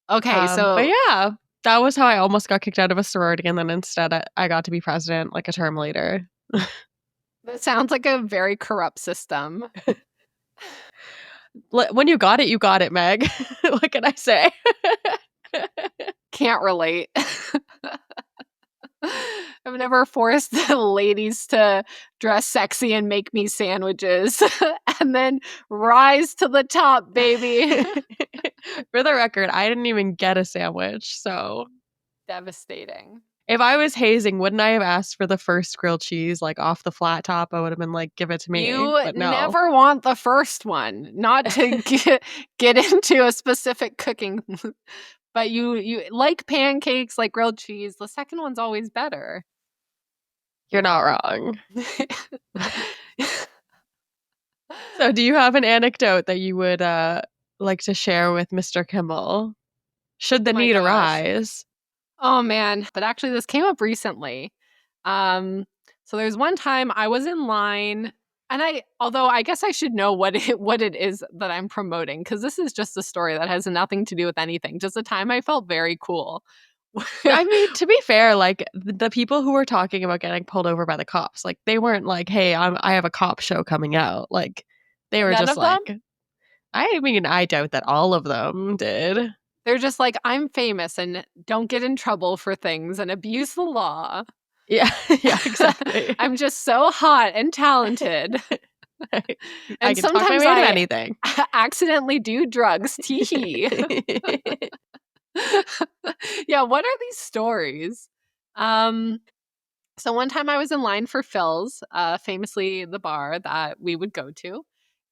Speaker 3: Okay, so
Speaker 2: but yeah, that was how I almost got kicked out of a sorority, and then instead I got to be president like a term later.
Speaker 3: that sounds like a very corrupt system.
Speaker 2: When you got it, Meg. What can I say?
Speaker 3: Can't relate. I've never forced the ladies to dress sexy and make me sandwiches and then rise to the top, baby.
Speaker 2: For the record, I didn't even get a sandwich, so
Speaker 3: devastating.
Speaker 2: If I was hazing, wouldn't I have asked for the first grilled cheese, like off the flat top? I would have been like, give it to me.
Speaker 3: You
Speaker 2: But no.
Speaker 3: never want the first one, not to get into a specific cooking, but you like pancakes, like grilled cheese. The second one's always better.
Speaker 2: You're not wrong. So do you have an anecdote that you would like to share with Mr. Kimmel? Should the
Speaker 3: Oh my
Speaker 2: need
Speaker 3: gosh.
Speaker 2: arise?
Speaker 3: Oh man, but actually this came up recently. So there's one time I was in line, and although I guess I should know what it is that I'm promoting, because this is just a story that has nothing to do with anything. Just a time I felt very cool.
Speaker 2: I mean, to be fair, like the people who were talking about getting pulled over by the cops, like they weren't like, "Hey, I have a cop show coming out." Like they were
Speaker 3: None
Speaker 2: just
Speaker 3: of them?
Speaker 2: like, I mean, I doubt that all of them did.
Speaker 3: They're just like, I'm famous and don't get in trouble for things and abuse the law.
Speaker 2: Yeah, yeah, exactly.
Speaker 3: I'm just so hot and talented.
Speaker 2: I
Speaker 3: And
Speaker 2: can talk my
Speaker 3: sometimes
Speaker 2: way to
Speaker 3: I
Speaker 2: anything.
Speaker 3: accidentally do drugs. Tee. Yeah, what are these stories? So one time I was in line for Phil's, famously the bar that we would go to.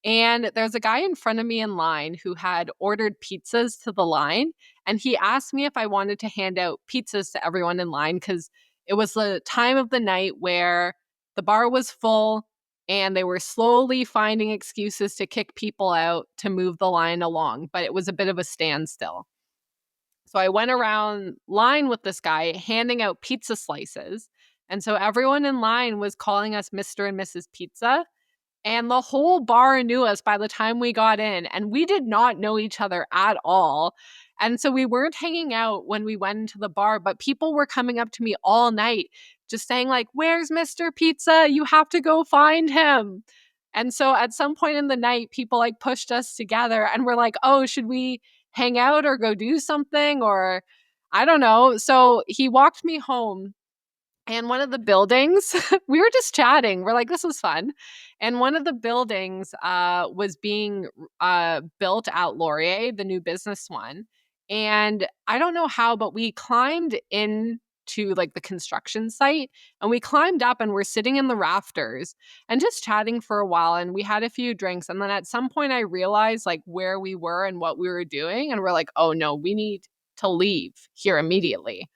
Speaker 3: And there's a guy in front of me in line who had ordered pizzas to the line. And he asked me if I wanted to hand out pizzas to everyone in line because it was the time of the night where the bar was full and they were slowly finding excuses to kick people out to move the line along. But it was a bit of a standstill. So I went around line with this guy handing out pizza slices. And so everyone in line was calling us Mr. and Mrs. Pizza. And the whole bar knew us by the time we got in. And we did not know each other at all. And so we weren't hanging out when we went into the bar, but people were coming up to me all night just saying like, "Where's Mr. Pizza? You have to go find him." And so at some point in the night, people like pushed us together and we're like, "Oh, should we hang out or go do something?" Or I don't know. So he walked me home. And one of the buildings, we were just chatting. We're like, this was fun. And one of the buildings was being built at Laurier, the new business one. And I don't know how, but we climbed into like the construction site and we climbed up and we're sitting in the rafters and just chatting for a while. And we had a few drinks. And then at some point I realized like where we were and what we were doing. And we're like, oh no, we need to leave here immediately.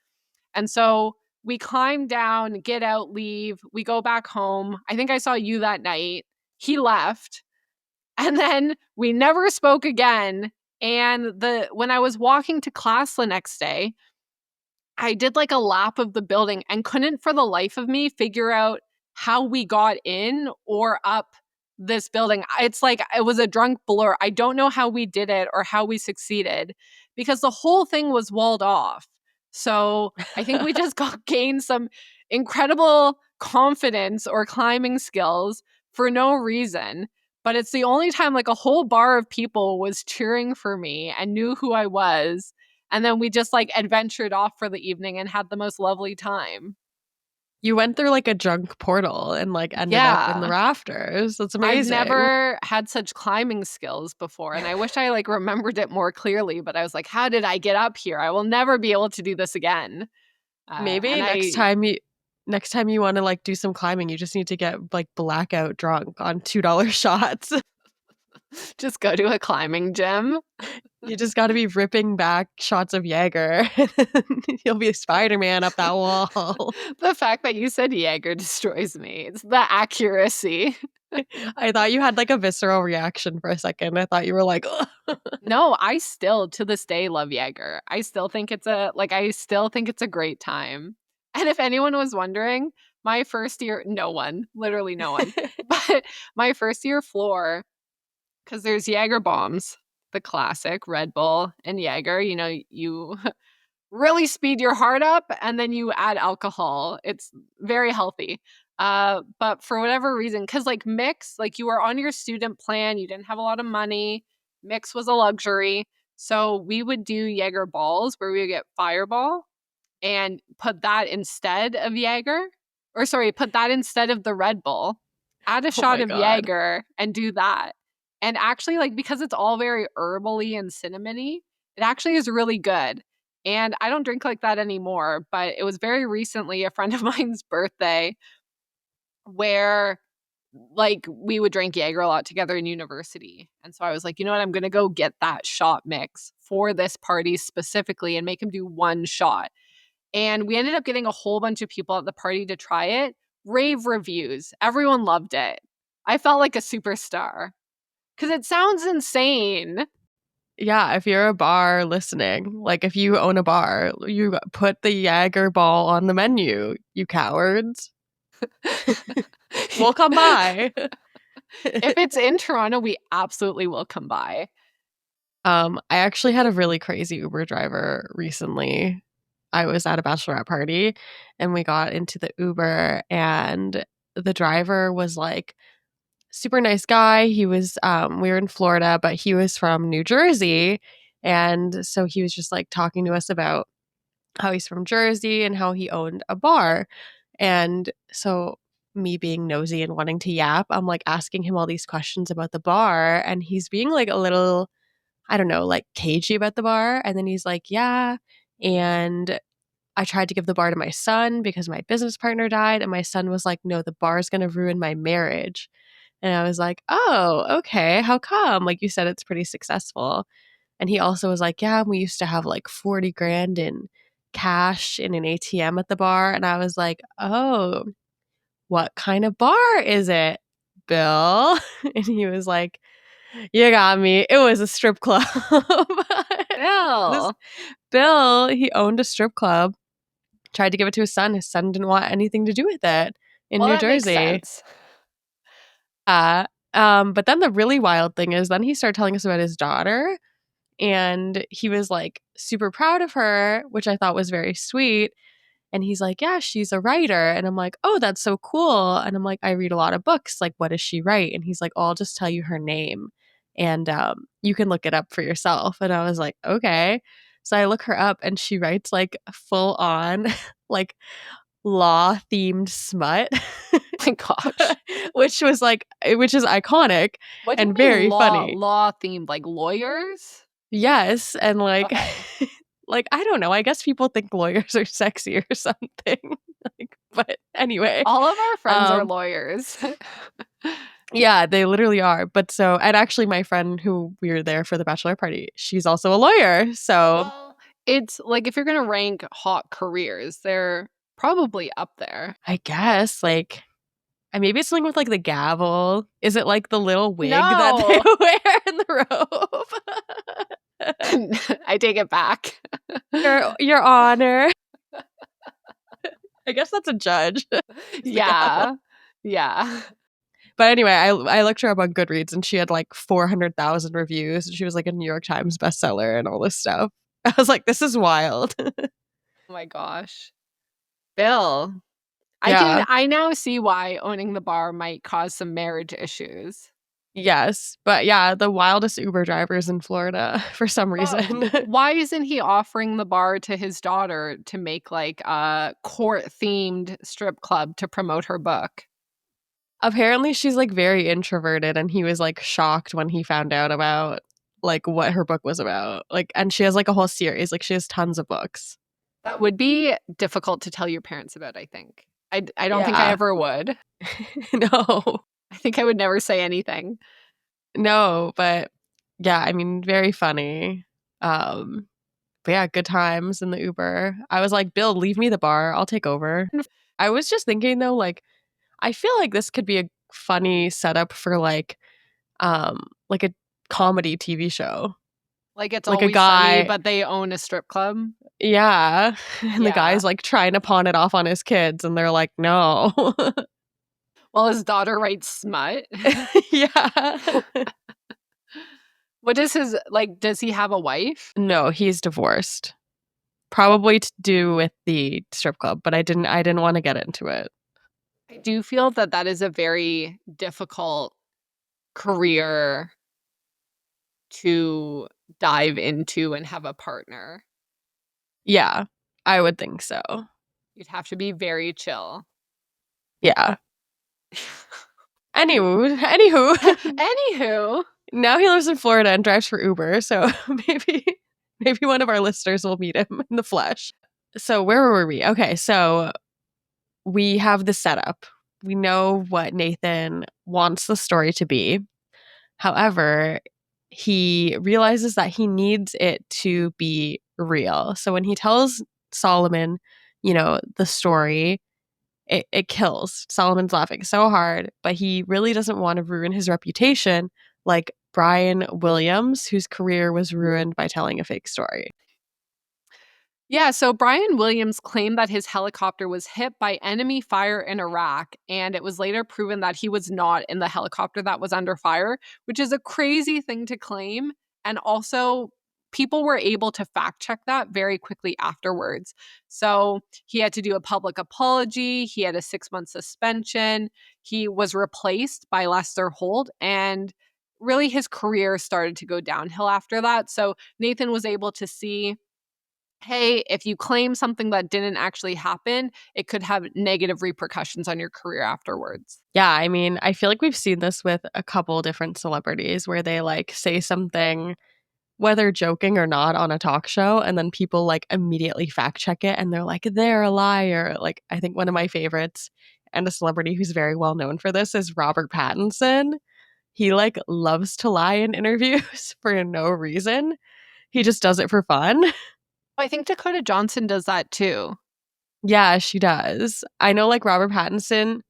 Speaker 3: And so we climb down, get out, leave. We go back home. I think I saw you that night. He left. And then we never spoke again. And when I was walking to class the next day, I did like a lap of the building and couldn't for the life of me figure out how we got in or up this building. It's like it was a drunk blur. I don't know how we did it or how we succeeded because the whole thing was walled off. So I think we just gained some incredible confidence or climbing skills for no reason. But it's the only time like a whole bar of people was cheering for me and knew who I was. And then we just like adventured off for the evening and had the most lovely time.
Speaker 2: You went through like a drunk portal and like ended up in the rafters. That's amazing.
Speaker 3: I've never had such climbing skills before. And I wish I like remembered it more clearly, but I was like, how did I get up here? I will never be able to do this again.
Speaker 2: Maybe next time you want to like do some climbing, you just need to get like blackout drunk on $2 shots.
Speaker 3: Just go to a climbing gym.
Speaker 2: You just got to be ripping back shots of Jaeger. You'll be Spider-Man up that wall.
Speaker 3: The fact that you said Jaeger destroys me. It's the accuracy.
Speaker 2: I thought you had like a visceral reaction for a second. I thought you were like, ugh.
Speaker 3: No, I still to this day love Jaeger. I still think it's a great time. And if anyone was wondering, my first year, literally no one, but my first year floor, because there's Jaeger bombs, the classic Red Bull and Jaeger, you really speed your heart up and then you add alcohol. It's very healthy. But for whatever reason, because like mix, like you were on your student plan, you didn't have a lot of money. Mix was a luxury. So we would do Jaeger balls where we would get Fireball and put that instead of put that instead of the Red Bull. Add a shot of Jaeger and do that. And actually, like, because it's all very herbally and cinnamony, it actually is really good. And I don't drink like that anymore, but it was very recently a friend of mine's birthday where like we would drink Jaeger a lot together in university. And so I was like, you know what? I'm going to go get that shot mix for this party specifically and make him do one shot. And we ended up getting a whole bunch of people at the party to try it. Rave reviews. Everyone loved it. I felt like a superstar because it sounds insane.
Speaker 2: Yeah, if you're a bar listening, like if you own a bar, you put the Jaeger ball on the menu, you cowards. We'll come by.
Speaker 3: If it's in Toronto, we absolutely will come by.
Speaker 2: I actually had a really crazy Uber driver recently. I was at a bachelorette party and we got into the Uber and the driver was like super nice guy. He was we were in Florida, but he was from New Jersey. And so he was just like talking to us about how he's from Jersey and how he owned a bar. And so me being nosy and wanting to yap, I'm like asking him all these questions about the bar and he's being like a little, I don't know, like cagey about the bar. And then he's like, yeah. And I tried to give the bar to my son because my business partner died. And my son was like, no, the bar's going to ruin my marriage. And I was like, oh, okay. How come? Like you said, it's pretty successful. And he also was like, yeah, we used to have like 40 grand in cash in an ATM at the bar. And I was like, oh, what kind of bar is it, Bill? And he was like, you got me. It was a strip club. This
Speaker 3: Bill.
Speaker 2: Bill, he owned a strip club, tried to give it to his son. His son didn't want anything to do with it in
Speaker 3: Well,
Speaker 2: New
Speaker 3: that makes
Speaker 2: Jersey.
Speaker 3: sense.
Speaker 2: But then the really wild thing is then he started telling us about his daughter and he was like super proud of her, which I thought was very sweet. And he's like, yeah, she's a writer. And I'm like, oh, that's so cool. And I'm like, I read a lot of books. Like, what does she write? And he's like, oh, I'll just tell you her name. And you can look it up for yourself. And I was like, okay. So I look her up and she writes like full on, like law themed smut.
Speaker 3: My gosh.
Speaker 2: which is iconic
Speaker 3: What do you
Speaker 2: and
Speaker 3: mean
Speaker 2: very funny.
Speaker 3: law themed? Like lawyers?
Speaker 2: Yes. And like,
Speaker 3: Okay.
Speaker 2: like, I don't know. I guess people think lawyers are sexy or something. Like, but anyway.
Speaker 3: All of our friends are lawyers.
Speaker 2: Yeah, they literally are. But so, and actually my friend who we were there for the bachelor party, she's also a lawyer. So
Speaker 3: Well, it's like if you're going to rank hot careers, they're probably up there.
Speaker 2: I guess like, and maybe it's something with like the gavel. Is it like the little wig that
Speaker 3: No.
Speaker 2: they wear in the robe?
Speaker 3: I take it back.
Speaker 2: Your Honor. I guess that's a judge.
Speaker 3: Yeah. Yeah.
Speaker 2: But anyway, I looked her up on Goodreads and she had like 400,000 reviews. And she was like a New York Times bestseller and all this stuff. I was like, this is wild.
Speaker 3: Oh my gosh. Bill.
Speaker 2: Yeah.
Speaker 3: I now see why owning the bar might cause some marriage issues.
Speaker 2: Yes. But yeah, the wildest Uber drivers in Florida for some reason.
Speaker 3: Why isn't he offering the bar to his daughter to make like a court-themed strip club to promote her book?
Speaker 2: Apparently she's like very introverted and he was like shocked when he found out about like what her book was about. Like, and she has like a whole series. Like she has tons of books.
Speaker 3: That would be difficult to tell your parents about, I think. I don't think I
Speaker 2: Yeah.
Speaker 3: ever would.
Speaker 2: No.
Speaker 3: I think I would never say anything.
Speaker 2: No, but yeah, I mean, very funny. But yeah, good times in the Uber. I was like, Bill, leave me the bar. I'll take over. I was just thinking though, like, I feel like this could be a funny setup for like a comedy TV show.
Speaker 3: Like it's
Speaker 2: Like a
Speaker 3: always
Speaker 2: guy-
Speaker 3: sunny, but they own a strip club.
Speaker 2: Yeah. And the
Speaker 3: Yeah.
Speaker 2: guy's like trying to pawn it off on his kids and they're like, no.
Speaker 3: Well, his daughter writes smut.
Speaker 2: Yeah.
Speaker 3: What is his like? Does he have a wife?
Speaker 2: No, he's divorced. Probably to do with the strip club, but I didn't want to get into it.
Speaker 3: I do feel that that is a very difficult career to dive into and have a partner.
Speaker 2: Yeah, I would think so.
Speaker 3: You'd have to be very chill.
Speaker 2: Yeah. Anywho,
Speaker 3: Anywho,
Speaker 2: now he lives in Florida and drives for Uber, so maybe Maybe one of our listeners will meet him in the flesh. So where were we? Okay, so we have the setup. We know what Nathan wants the story to be. However, he realizes that he needs it to be real. So when he tells Solomon, the story, it kills. Solomon's laughing so hard, but he really doesn't want to ruin his reputation like Brian Williams, whose career was ruined by telling a fake story.
Speaker 3: Yeah, so Brian Williams claimed that his helicopter was hit by enemy fire in Iraq, and it was later proven that he was not in the helicopter that was under fire, which is a crazy thing to claim. And also, people were able to fact check that very quickly afterwards. So he had to do a public apology, he had a 6-month suspension, he was replaced by Lester Holt, and really his career started to go downhill after that. So Nathan was able to see, hey, if you claim something that didn't actually happen, it could have negative repercussions on your career afterwards.
Speaker 2: Yeah, I mean, I feel like we've seen this with a couple different celebrities where they like say something, whether joking or not, on a talk show, and then people like immediately fact check it and they're like, they're a liar. Like, I think one of my favorites and a celebrity who's very well known for this is Robert Pattinson. He like loves to lie in interviews for no reason. He just does it for fun.
Speaker 3: I think Dakota Johnson does that too.
Speaker 2: Yeah, she does. I know like Robert Pattinson,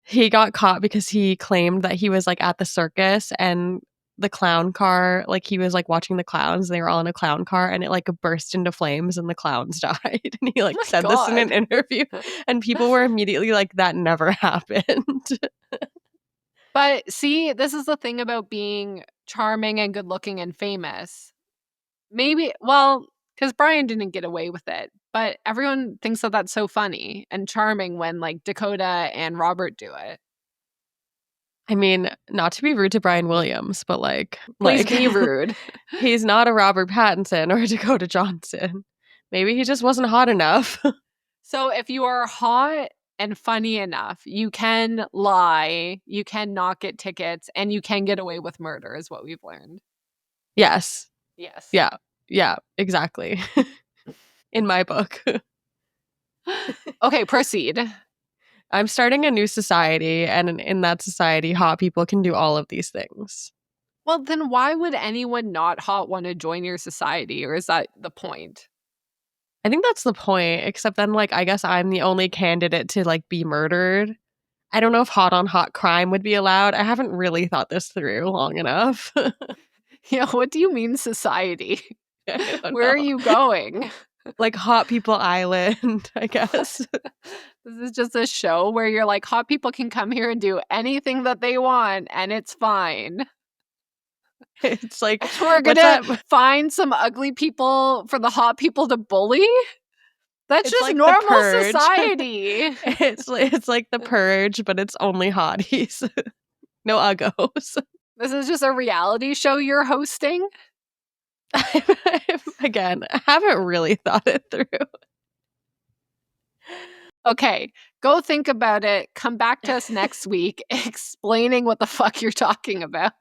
Speaker 2: he got caught because he claimed that he was like at the circus and the clown car, like he was like watching the clowns. They were all in a clown car and it like burst into flames and the clowns died. And he like said this in an interview and people were immediately like, that never happened.
Speaker 3: But see, this is the thing about being charming and good looking and famous. Maybe, well, because Brian didn't get away with it, but everyone thinks that that's so funny and charming when like Dakota and Robert do it.
Speaker 2: I mean, not to be rude to Brian Williams, but
Speaker 3: Please be rude.
Speaker 2: He's not a Robert Pattinson or a Dakota Johnson. Maybe he just wasn't hot enough.
Speaker 3: So if you are hot and funny enough, you can lie, you can not get tickets, and you can get away with murder, is what we've learned.
Speaker 2: Yes.
Speaker 3: Yes.
Speaker 2: Yeah, exactly. In my book.
Speaker 3: Okay, proceed.
Speaker 2: I'm starting a new society, and in that society, hot people can do all of these things.
Speaker 3: Well, then why would anyone not hot want to join your society? Or is that the point?
Speaker 2: I think that's the point, except then, like, I guess I'm the only candidate to, like, be murdered. I don't know if hot on hot crime would be allowed. I haven't really thought this through long enough.
Speaker 3: Yeah, what do you mean society?
Speaker 2: Where
Speaker 3: are you going?
Speaker 2: Like Hot People Island, I guess.
Speaker 3: This is just a show where you're like, hot people can come here and do anything that they want, and it's fine.
Speaker 2: It's like,
Speaker 3: we're gonna find some ugly people for the hot people to bully? That's just
Speaker 2: like
Speaker 3: normal society.
Speaker 2: It's like The Purge, but it's only hotties. No uggos.
Speaker 3: This is just a reality show you're hosting?
Speaker 2: Again, I haven't really thought it through.
Speaker 3: Okay, go think about it. Come back to us next week explaining what the fuck you're talking about.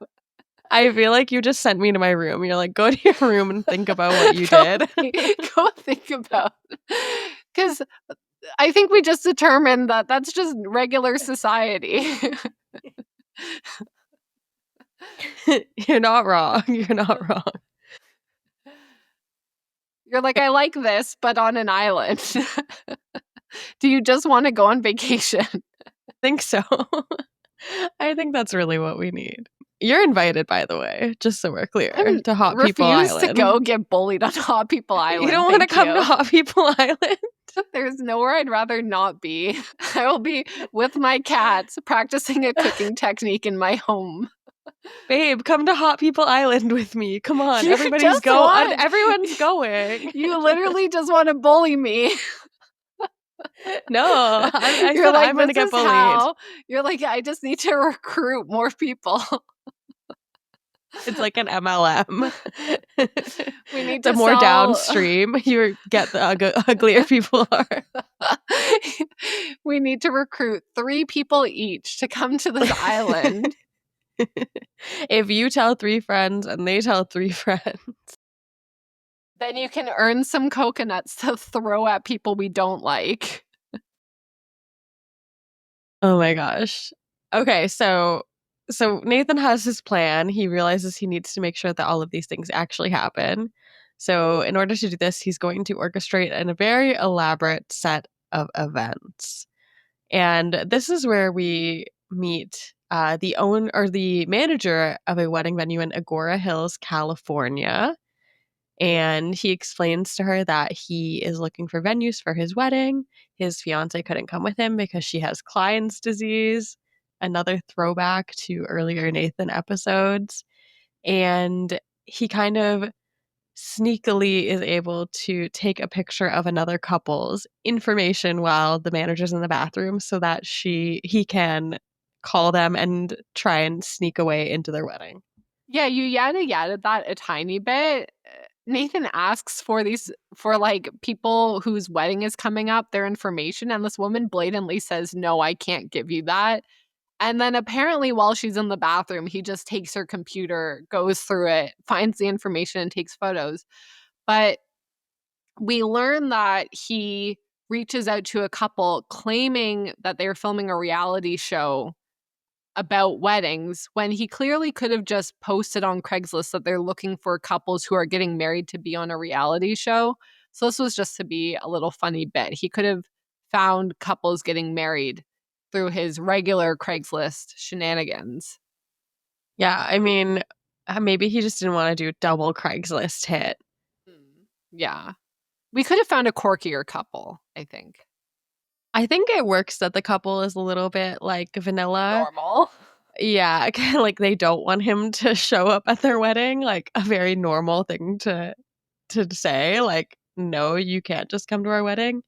Speaker 2: I feel like you just sent me to my room. You're like, go to your room and think about what you did.
Speaker 3: Go think about it. Because I think we just determined that that's just regular society.
Speaker 2: You're not wrong. You're not wrong.
Speaker 3: You're like, I like this, but on an island. Do you just want to go on vacation?
Speaker 2: I think so. I think that's really what we need. You're invited, by the way, just so we're clear, to Hot People Island.
Speaker 3: Refuse to go get bullied on Hot People Island.
Speaker 2: You don't want to come to Hot People Island?
Speaker 3: There's nowhere I'd rather not be. I will be with my cats practicing a cooking technique in my home.
Speaker 2: Babe, come to Hot People Island with me. Come on, everybody's going. Everyone's going.
Speaker 3: You literally just want to bully me.
Speaker 2: No, I said like, I'm going to get bullied.
Speaker 3: You're like, I just need to recruit more people.
Speaker 2: It's like an MLM.
Speaker 3: We need
Speaker 2: the
Speaker 3: to
Speaker 2: more downstream you get, the uglier people are.
Speaker 3: We need to recruit 3 people each to come to this island.
Speaker 2: If you tell 3 friends and they tell 3 friends.
Speaker 3: Then you can earn some coconuts to throw at people we don't like.
Speaker 2: Oh my gosh. Okay, so Nathan has his plan. He realizes he needs to make sure that all of these things actually happen. So in order to do this, he's going to orchestrate a very elaborate set of events. And this is where we meet the owner or the manager of a wedding venue in Agora Hills, California. And he explains to her that he is looking for venues for his wedding. His fiance couldn't come with him because she has Klein's disease, another throwback to earlier Nathan episodes. And he kind of sneakily is able to take a picture of another couple's information while the manager's in the bathroom so that he can call them and try and sneak away into their wedding.
Speaker 3: Yeah, you yada that a tiny bit. Nathan asks for like people whose wedding is coming up, their information, and this woman blatantly says, "No, I can't give you that." And then apparently while she's in the bathroom, he just takes her computer, goes through it, finds the information and takes photos. But we learn that he reaches out to a couple claiming that they're filming a reality show about weddings when he clearly could have just posted on Craigslist that they're looking for couples who are getting married to be on a reality show. So this was just to be a little funny bit. He could have found couples getting married through his regular Craigslist shenanigans.
Speaker 2: Yeah, I mean, maybe he just didn't want to do double Craigslist hit.
Speaker 3: Yeah. We could have found a quirkier couple, I think.
Speaker 2: I think it works that the couple is a little bit like vanilla.
Speaker 3: Normal.
Speaker 2: Yeah, kind of like they don't want him to show up at their wedding, like a very normal thing to say, like, no, you can't just come to our wedding.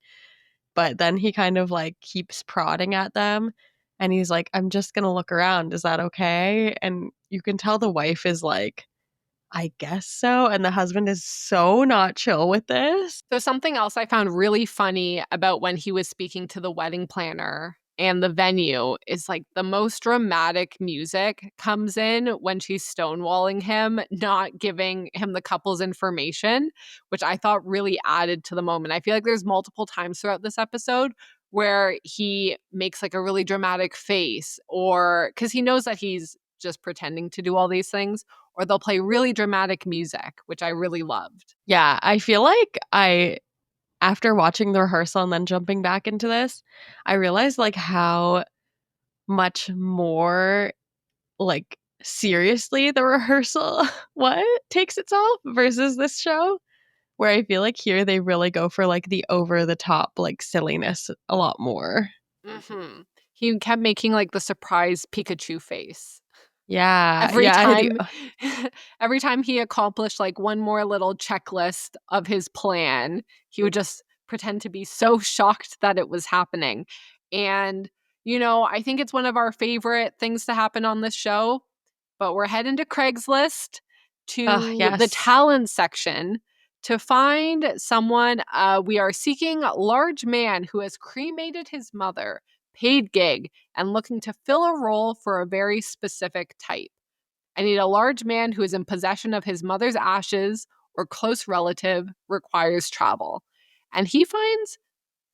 Speaker 2: But then he kind of like keeps prodding at them and he's like, I'm just gonna look around. Is that okay? And you can tell the wife is like, I guess so. And the husband is so not chill with this.
Speaker 3: So something else I found really funny about when he was speaking to the wedding planner and the venue is like the most dramatic music comes in when she's stonewalling him, not giving him the couple's information, which I thought really added to the moment. I feel like there's multiple times throughout this episode where he makes like a really dramatic face or because he knows that he's just pretending to do all these things, or they'll play really dramatic music, which I really loved.
Speaker 2: Yeah, I feel like after watching the rehearsal and then jumping back into this, I realized like how much more like seriously the rehearsal takes itself versus this show, where I feel like here they really go for like the over the top like silliness a lot more.
Speaker 3: Mm-hmm. He kept making like the surprise Pikachu face.
Speaker 2: Yeah,
Speaker 3: Every
Speaker 2: yeah,
Speaker 3: time every time he accomplished like one more little checklist of his plan, he would just pretend to be so shocked that it was happening. And I think it's one of our favorite things to happen on this show, but we're heading to Craigslist
Speaker 2: oh
Speaker 3: to the
Speaker 2: yes.
Speaker 3: talent section to find someone. We are seeking a large man who has cremated his mother, paid gig, and looking to fill a role for a very specific type. I need a large man who is in possession of his mother's ashes or close relative, requires travel. And he finds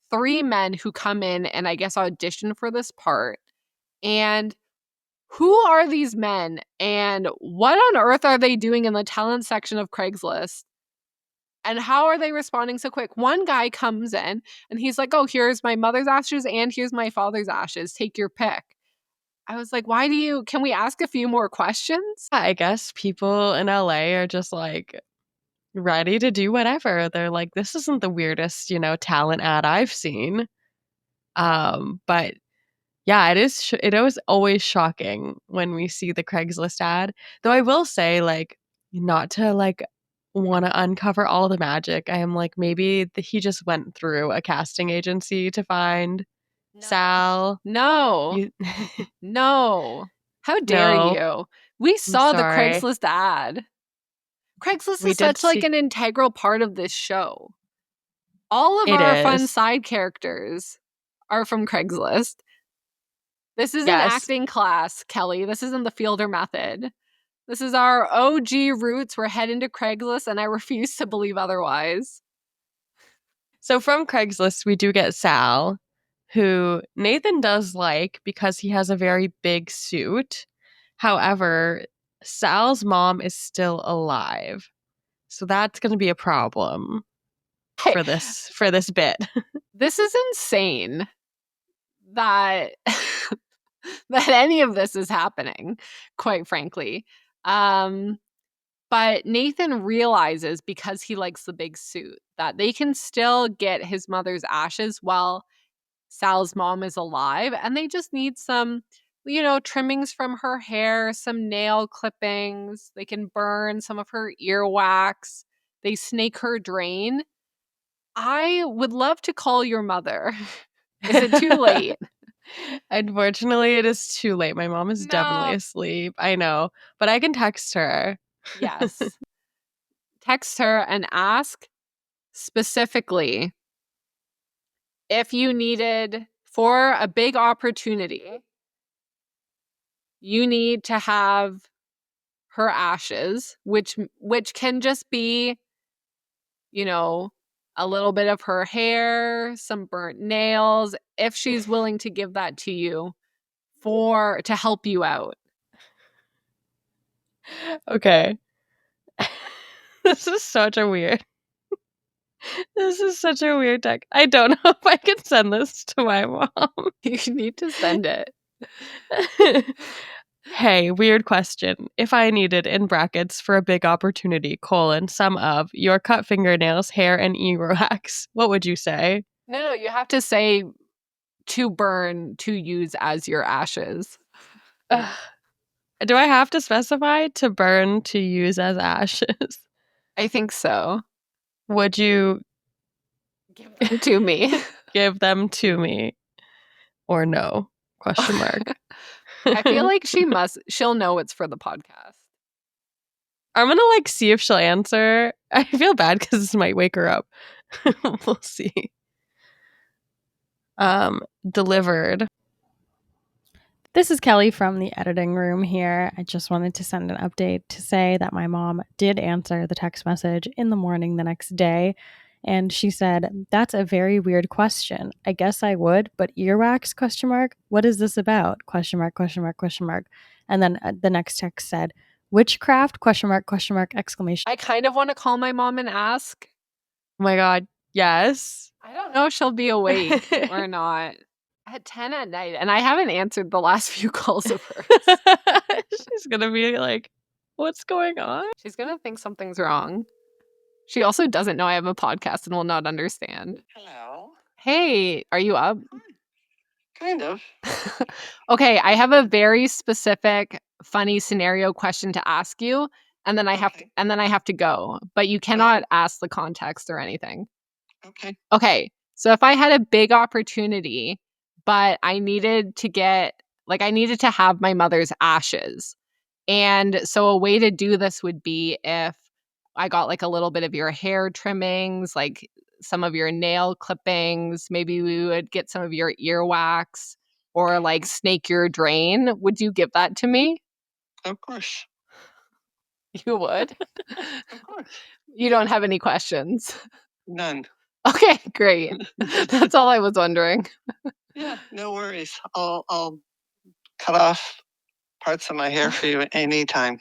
Speaker 3: 3 men who come in and I guess audition for this part. And who are these men and what on earth are they doing in the talent section of Craigslist? And how are they responding so quick? One guy comes in and he's like, "Oh, here's my mother's ashes and here's my father's ashes. Take your pick." I was like, can we ask a few more questions?
Speaker 2: I guess people in LA are just like ready to do whatever. They're like, this isn't the weirdest, talent ad I've seen. But yeah, it was always shocking when we see the Craigslist ad. Though I will say, like, not to like want to uncover all the magic. I am like, maybe he just went through a casting agency to find Sal.
Speaker 3: No.
Speaker 2: You,
Speaker 3: No. How dare
Speaker 2: no,
Speaker 3: you? We
Speaker 2: I'm
Speaker 3: saw the
Speaker 2: sorry.
Speaker 3: Craigslist ad. Craigslist
Speaker 2: We
Speaker 3: is
Speaker 2: did
Speaker 3: such like
Speaker 2: see
Speaker 3: an integral part of this show. All of
Speaker 2: it
Speaker 3: our fun
Speaker 2: is.
Speaker 3: side characters are from Craigslist. This is an
Speaker 2: Yes.
Speaker 3: acting class, Kelly. This isn't the Fielder method. This is our OG roots. We're heading to Craigslist, and I refuse to believe otherwise.
Speaker 2: So from Craigslist, we do get Sal, who Nathan does like because he has a very big suit. However, Sal's mom is still alive. So that's going to be a problem for this bit.
Speaker 3: This is insane that that any of this is happening, quite frankly. But Nathan realizes, because he likes the big suit, that they can still get his mother's ashes while Sal's mom is alive, and they just need some, trimmings from her hair, some nail clippings. They can burn some of her earwax. They snake her drain. I would love to call your mother. Is it too late?
Speaker 2: Unfortunately, it is too late. My mom is definitely asleep. I know, but I can text her.
Speaker 3: Yes. Text her and ask specifically if you needed, for a big opportunity, you need to have her ashes, which can just be, a little bit of her hair, some burnt nails, if she's willing to give that to you to help you out.
Speaker 2: Okay. This is such a weird tech. I don't know if I can send this to my mom.
Speaker 3: You need to send it.
Speaker 2: Hey, weird question. If I needed, in brackets, for a big opportunity, some of your cut fingernails, hair, and earwax, what would you say?
Speaker 3: No, you have to say to burn, to use as your ashes.
Speaker 2: Do I have to specify to burn, to use as ashes?
Speaker 3: I think so.
Speaker 2: Would you
Speaker 3: Give them to me?
Speaker 2: give them to me? Or no? Question mark.
Speaker 3: I feel like she'll know it's for the podcast.
Speaker 2: I'm gonna see if she'll answer. I feel bad because this might wake her up. We'll see. Delivered.
Speaker 4: This is Kelly from the editing room here. I just wanted to send an update to say that my mom did answer the text message in the morning the next day. And she said, "That's a very weird question. I guess I would, but earwax, question mark? What is this about? Question mark, question mark, question mark." And then the next text said, "Witchcraft, question mark, exclamation."
Speaker 3: I kind of want to call my mom and ask.
Speaker 2: Oh my God. Yes.
Speaker 3: I don't know if she'll be awake or not. At 10 at night, and I haven't answered the last few calls of hers.
Speaker 2: She's gonna be like, what's going on?
Speaker 3: She's gonna think something's wrong. She also doesn't know I have a podcast and will not understand.
Speaker 5: Hello.
Speaker 3: Hey, are you up?
Speaker 5: Kind of.
Speaker 3: Okay, I have a very specific, funny scenario question to ask you, and then I have to go. But you cannot ask the context or anything.
Speaker 5: Okay.
Speaker 3: Okay, so if I had a big opportunity, but I needed to have my mother's ashes. And so a way to do this would be if I got a little bit of your hair trimmings, some of your nail clippings, maybe we would get some of your earwax, or snake your drain. Would you give that to me?
Speaker 5: Of course.
Speaker 3: You would?
Speaker 5: Of course.
Speaker 3: You don't have any questions?
Speaker 5: None.
Speaker 3: Okay, great. That's all I was wondering.
Speaker 5: Yeah, no worries. I'll cut off parts of my hair for you anytime.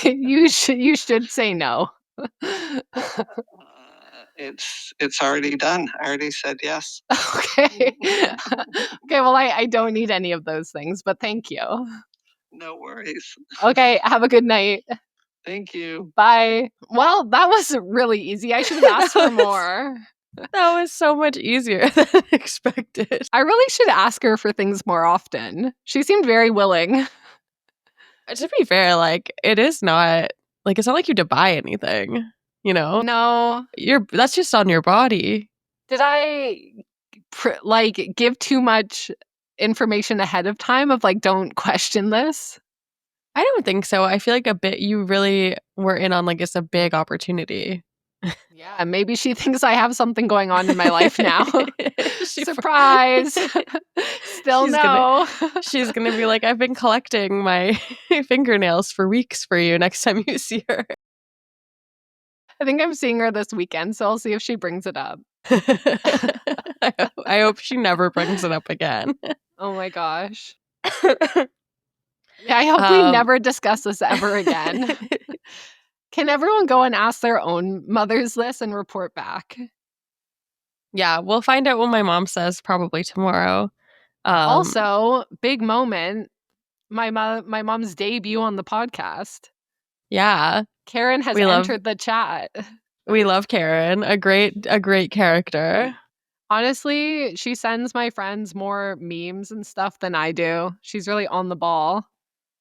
Speaker 3: You should say no.
Speaker 5: It's already done. I already said yes.
Speaker 3: Okay. Okay, well, I don't need any of those things, but thank you.
Speaker 5: No worries.
Speaker 3: Okay, have a good night.
Speaker 5: Thank you.
Speaker 3: Bye. Well, that was really easy. I should have asked for more.
Speaker 2: That was so much easier than expected.
Speaker 3: I really should ask her for things more often. She seemed very willing.
Speaker 2: To be fair, it is not it's not like you have to buy anything,
Speaker 3: No.
Speaker 2: That's just on your body.
Speaker 3: Did I give too much information ahead of time of don't question this?
Speaker 2: I don't think so. I feel like you really were in on it's a big opportunity.
Speaker 3: Yeah, maybe she thinks I have something going on in my life now. Surprise! Still no.
Speaker 2: She's gonna be like, I've been collecting my fingernails for weeks for you next time you see her.
Speaker 3: I think I'm seeing her this weekend, so I'll see if she brings it up.
Speaker 2: I hope she never brings it up again.
Speaker 3: Oh my gosh. Yeah, I hope we never discuss this ever again. Can everyone go and ask their own mothers this and report back?
Speaker 2: Yeah, we'll find out what my mom says probably tomorrow.
Speaker 3: Also, big moment, my mom's debut on the podcast.
Speaker 2: Yeah.
Speaker 3: Karen has entered the chat.
Speaker 2: We love Karen, a great character.
Speaker 3: Honestly, she sends my friends more memes and stuff than I do. She's really on the ball.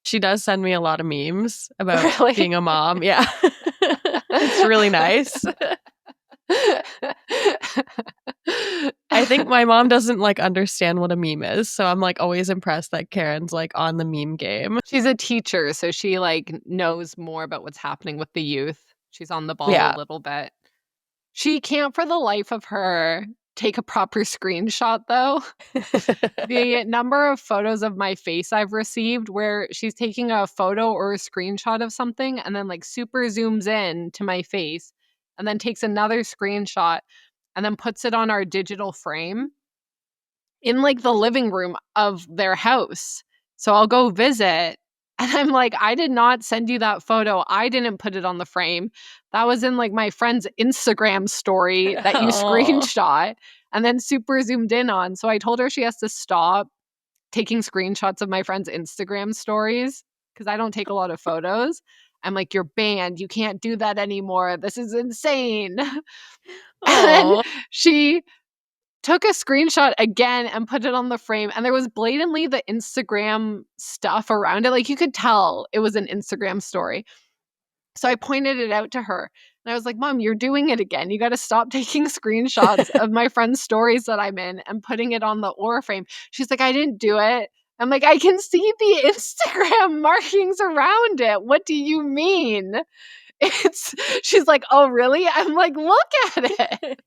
Speaker 2: She does send me a lot of memes about being a mom. Yeah. It's really nice. I think my mom doesn't like understand what a meme is, so I'm like always impressed that Karen's like on the meme game.
Speaker 3: She's a teacher, so she like knows more about what's happening with the youth. She's on the ball a little bit. She can't for the life of her take a proper screenshot though. The number of photos of my face I've received where she's taking a photo or a screenshot of something and then like super zooms in to my face and then takes another screenshot and then puts it on our digital frame in like the living room of their house. So I'll go visit and I'm like, I did not send you that photo. I didn't put it on the frame. That was in like my friend's Instagram story that you screenshot and then super zoomed in on. So I told her she has to stop taking screenshots of my friend's Instagram stories because I don't take a lot of photos. I'm like, you're banned. You can't do that anymore. This is insane. And she took a screenshot again and put it on the frame. And there was blatantly the Instagram stuff around it. Like you could tell it was an Instagram story. So I pointed it out to her. And I was like, Mom, you're doing it again. You got to stop taking screenshots of my friend's stories that I'm in and putting it on the Aura frame. She's like, I didn't do it. I'm like, I can see the Instagram markings around it. What do you mean? She's like, oh, really? I'm like, look at it.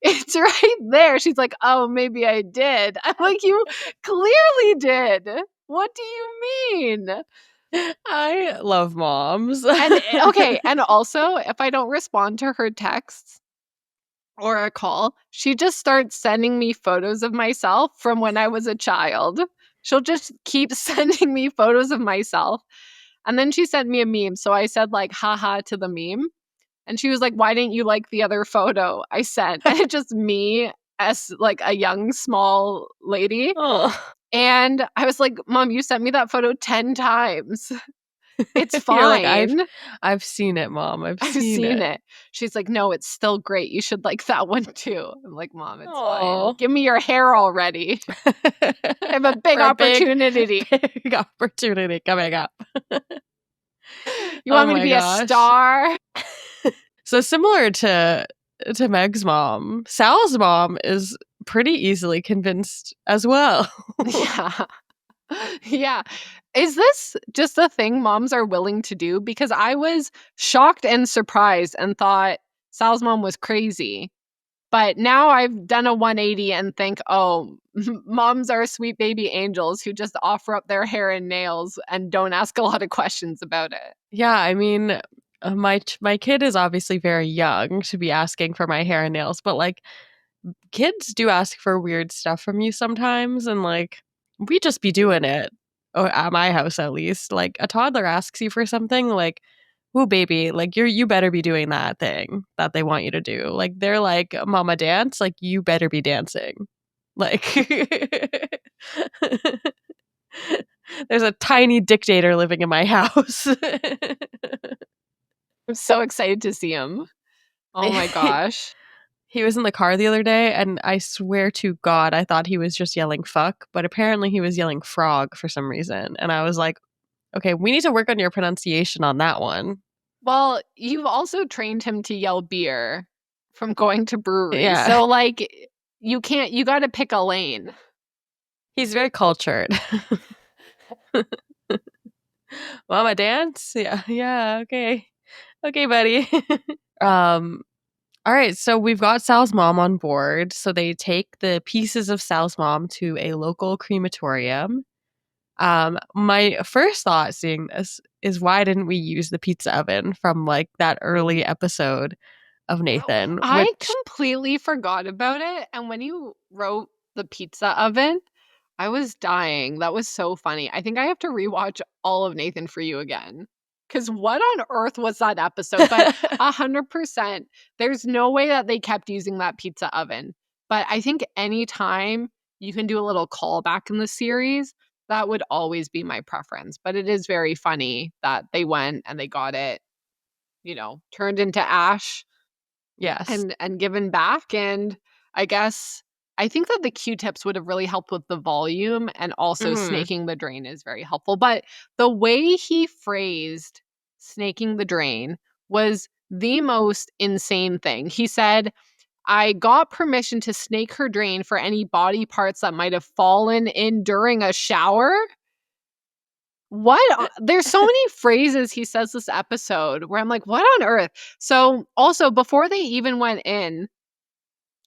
Speaker 3: It's right there. She's like, oh, maybe I did. I'm like, you clearly did. What do you mean?
Speaker 2: I love moms.
Speaker 3: And okay, and also if I don't respond to her texts or a call, she just starts sending me photos of myself from when I was a child. She'll just keep sending me photos of myself. And then she sent me a meme. So I said like, haha to the meme. And she was like, why didn't you like the other photo I sent? And it's just me as like a young, small lady. And I was like, Mom, you sent me that photo 10 times. It's fine.
Speaker 2: Like, I've seen it, Mom. I've seen it.
Speaker 3: She's like, no, it's still great. You should like that one too. I'm like, Mom, it's fine. Give me your hair already. I have a big opportunity.
Speaker 2: Big opportunity coming up.
Speaker 3: You want me to be a star?
Speaker 2: So similar to Meg's mom, Sal's mom is pretty easily convinced as well.
Speaker 3: Yeah. Is this just a thing moms are willing to do? Because I was shocked and surprised and thought Sal's mom was crazy. But now I've done a 180 and think, oh, moms are sweet baby angels who just offer up their hair and nails and don't ask a lot of questions about it.
Speaker 2: Yeah, I mean, my kid is obviously very young to be asking for my hair and nails, but like kids do ask for weird stuff from you sometimes, and like we just be doing it. Or at my house, at least, like a toddler asks you for something, like, "Ooh, baby, like you better be doing that thing that they want you to do." Like they're like, "Mama, dance!" Like you better be dancing. Like there's a tiny dictator living in my house.
Speaker 3: I'm so excited to see him. Oh my gosh.
Speaker 2: He was in the car the other day, and I swear to God, I thought he was just yelling fuck, but apparently he was yelling frog for some reason. And I was like, okay, we need to work on your pronunciation on that one.
Speaker 3: Well, you've also trained him to yell beer from going to breweries.
Speaker 2: Yeah.
Speaker 3: So, like, you got to pick a lane.
Speaker 2: He's very cultured. Mama, dance? Yeah, okay. Okay, buddy. All right, so we've got Sal's mom on board. So they take the pieces of Sal's mom to a local crematorium. My first thought seeing this is why didn't we use the pizza oven from like that early episode of Nathan?
Speaker 3: I completely forgot about it. And when you wrote the pizza oven, I was dying. That was so funny. I think I have to rewatch all of Nathan for You again. Because what on earth was that episode? But 100%, there's no way that they kept using that pizza oven. But I think anytime you can do a little callback in the series, that would always be my preference. But it is very funny that they went and they got it, turned into ash
Speaker 2: Yes.
Speaker 3: and given back. And I think that the Q-tips would have really helped with the volume, and also snaking the drain is very helpful. But the way he phrased snaking the drain was the most insane thing. He said, I got permission to snake her drain for any body parts that might have fallen in during a shower. What? There's so many phrases he says this episode where I'm like, what on earth? So also, before they even went in,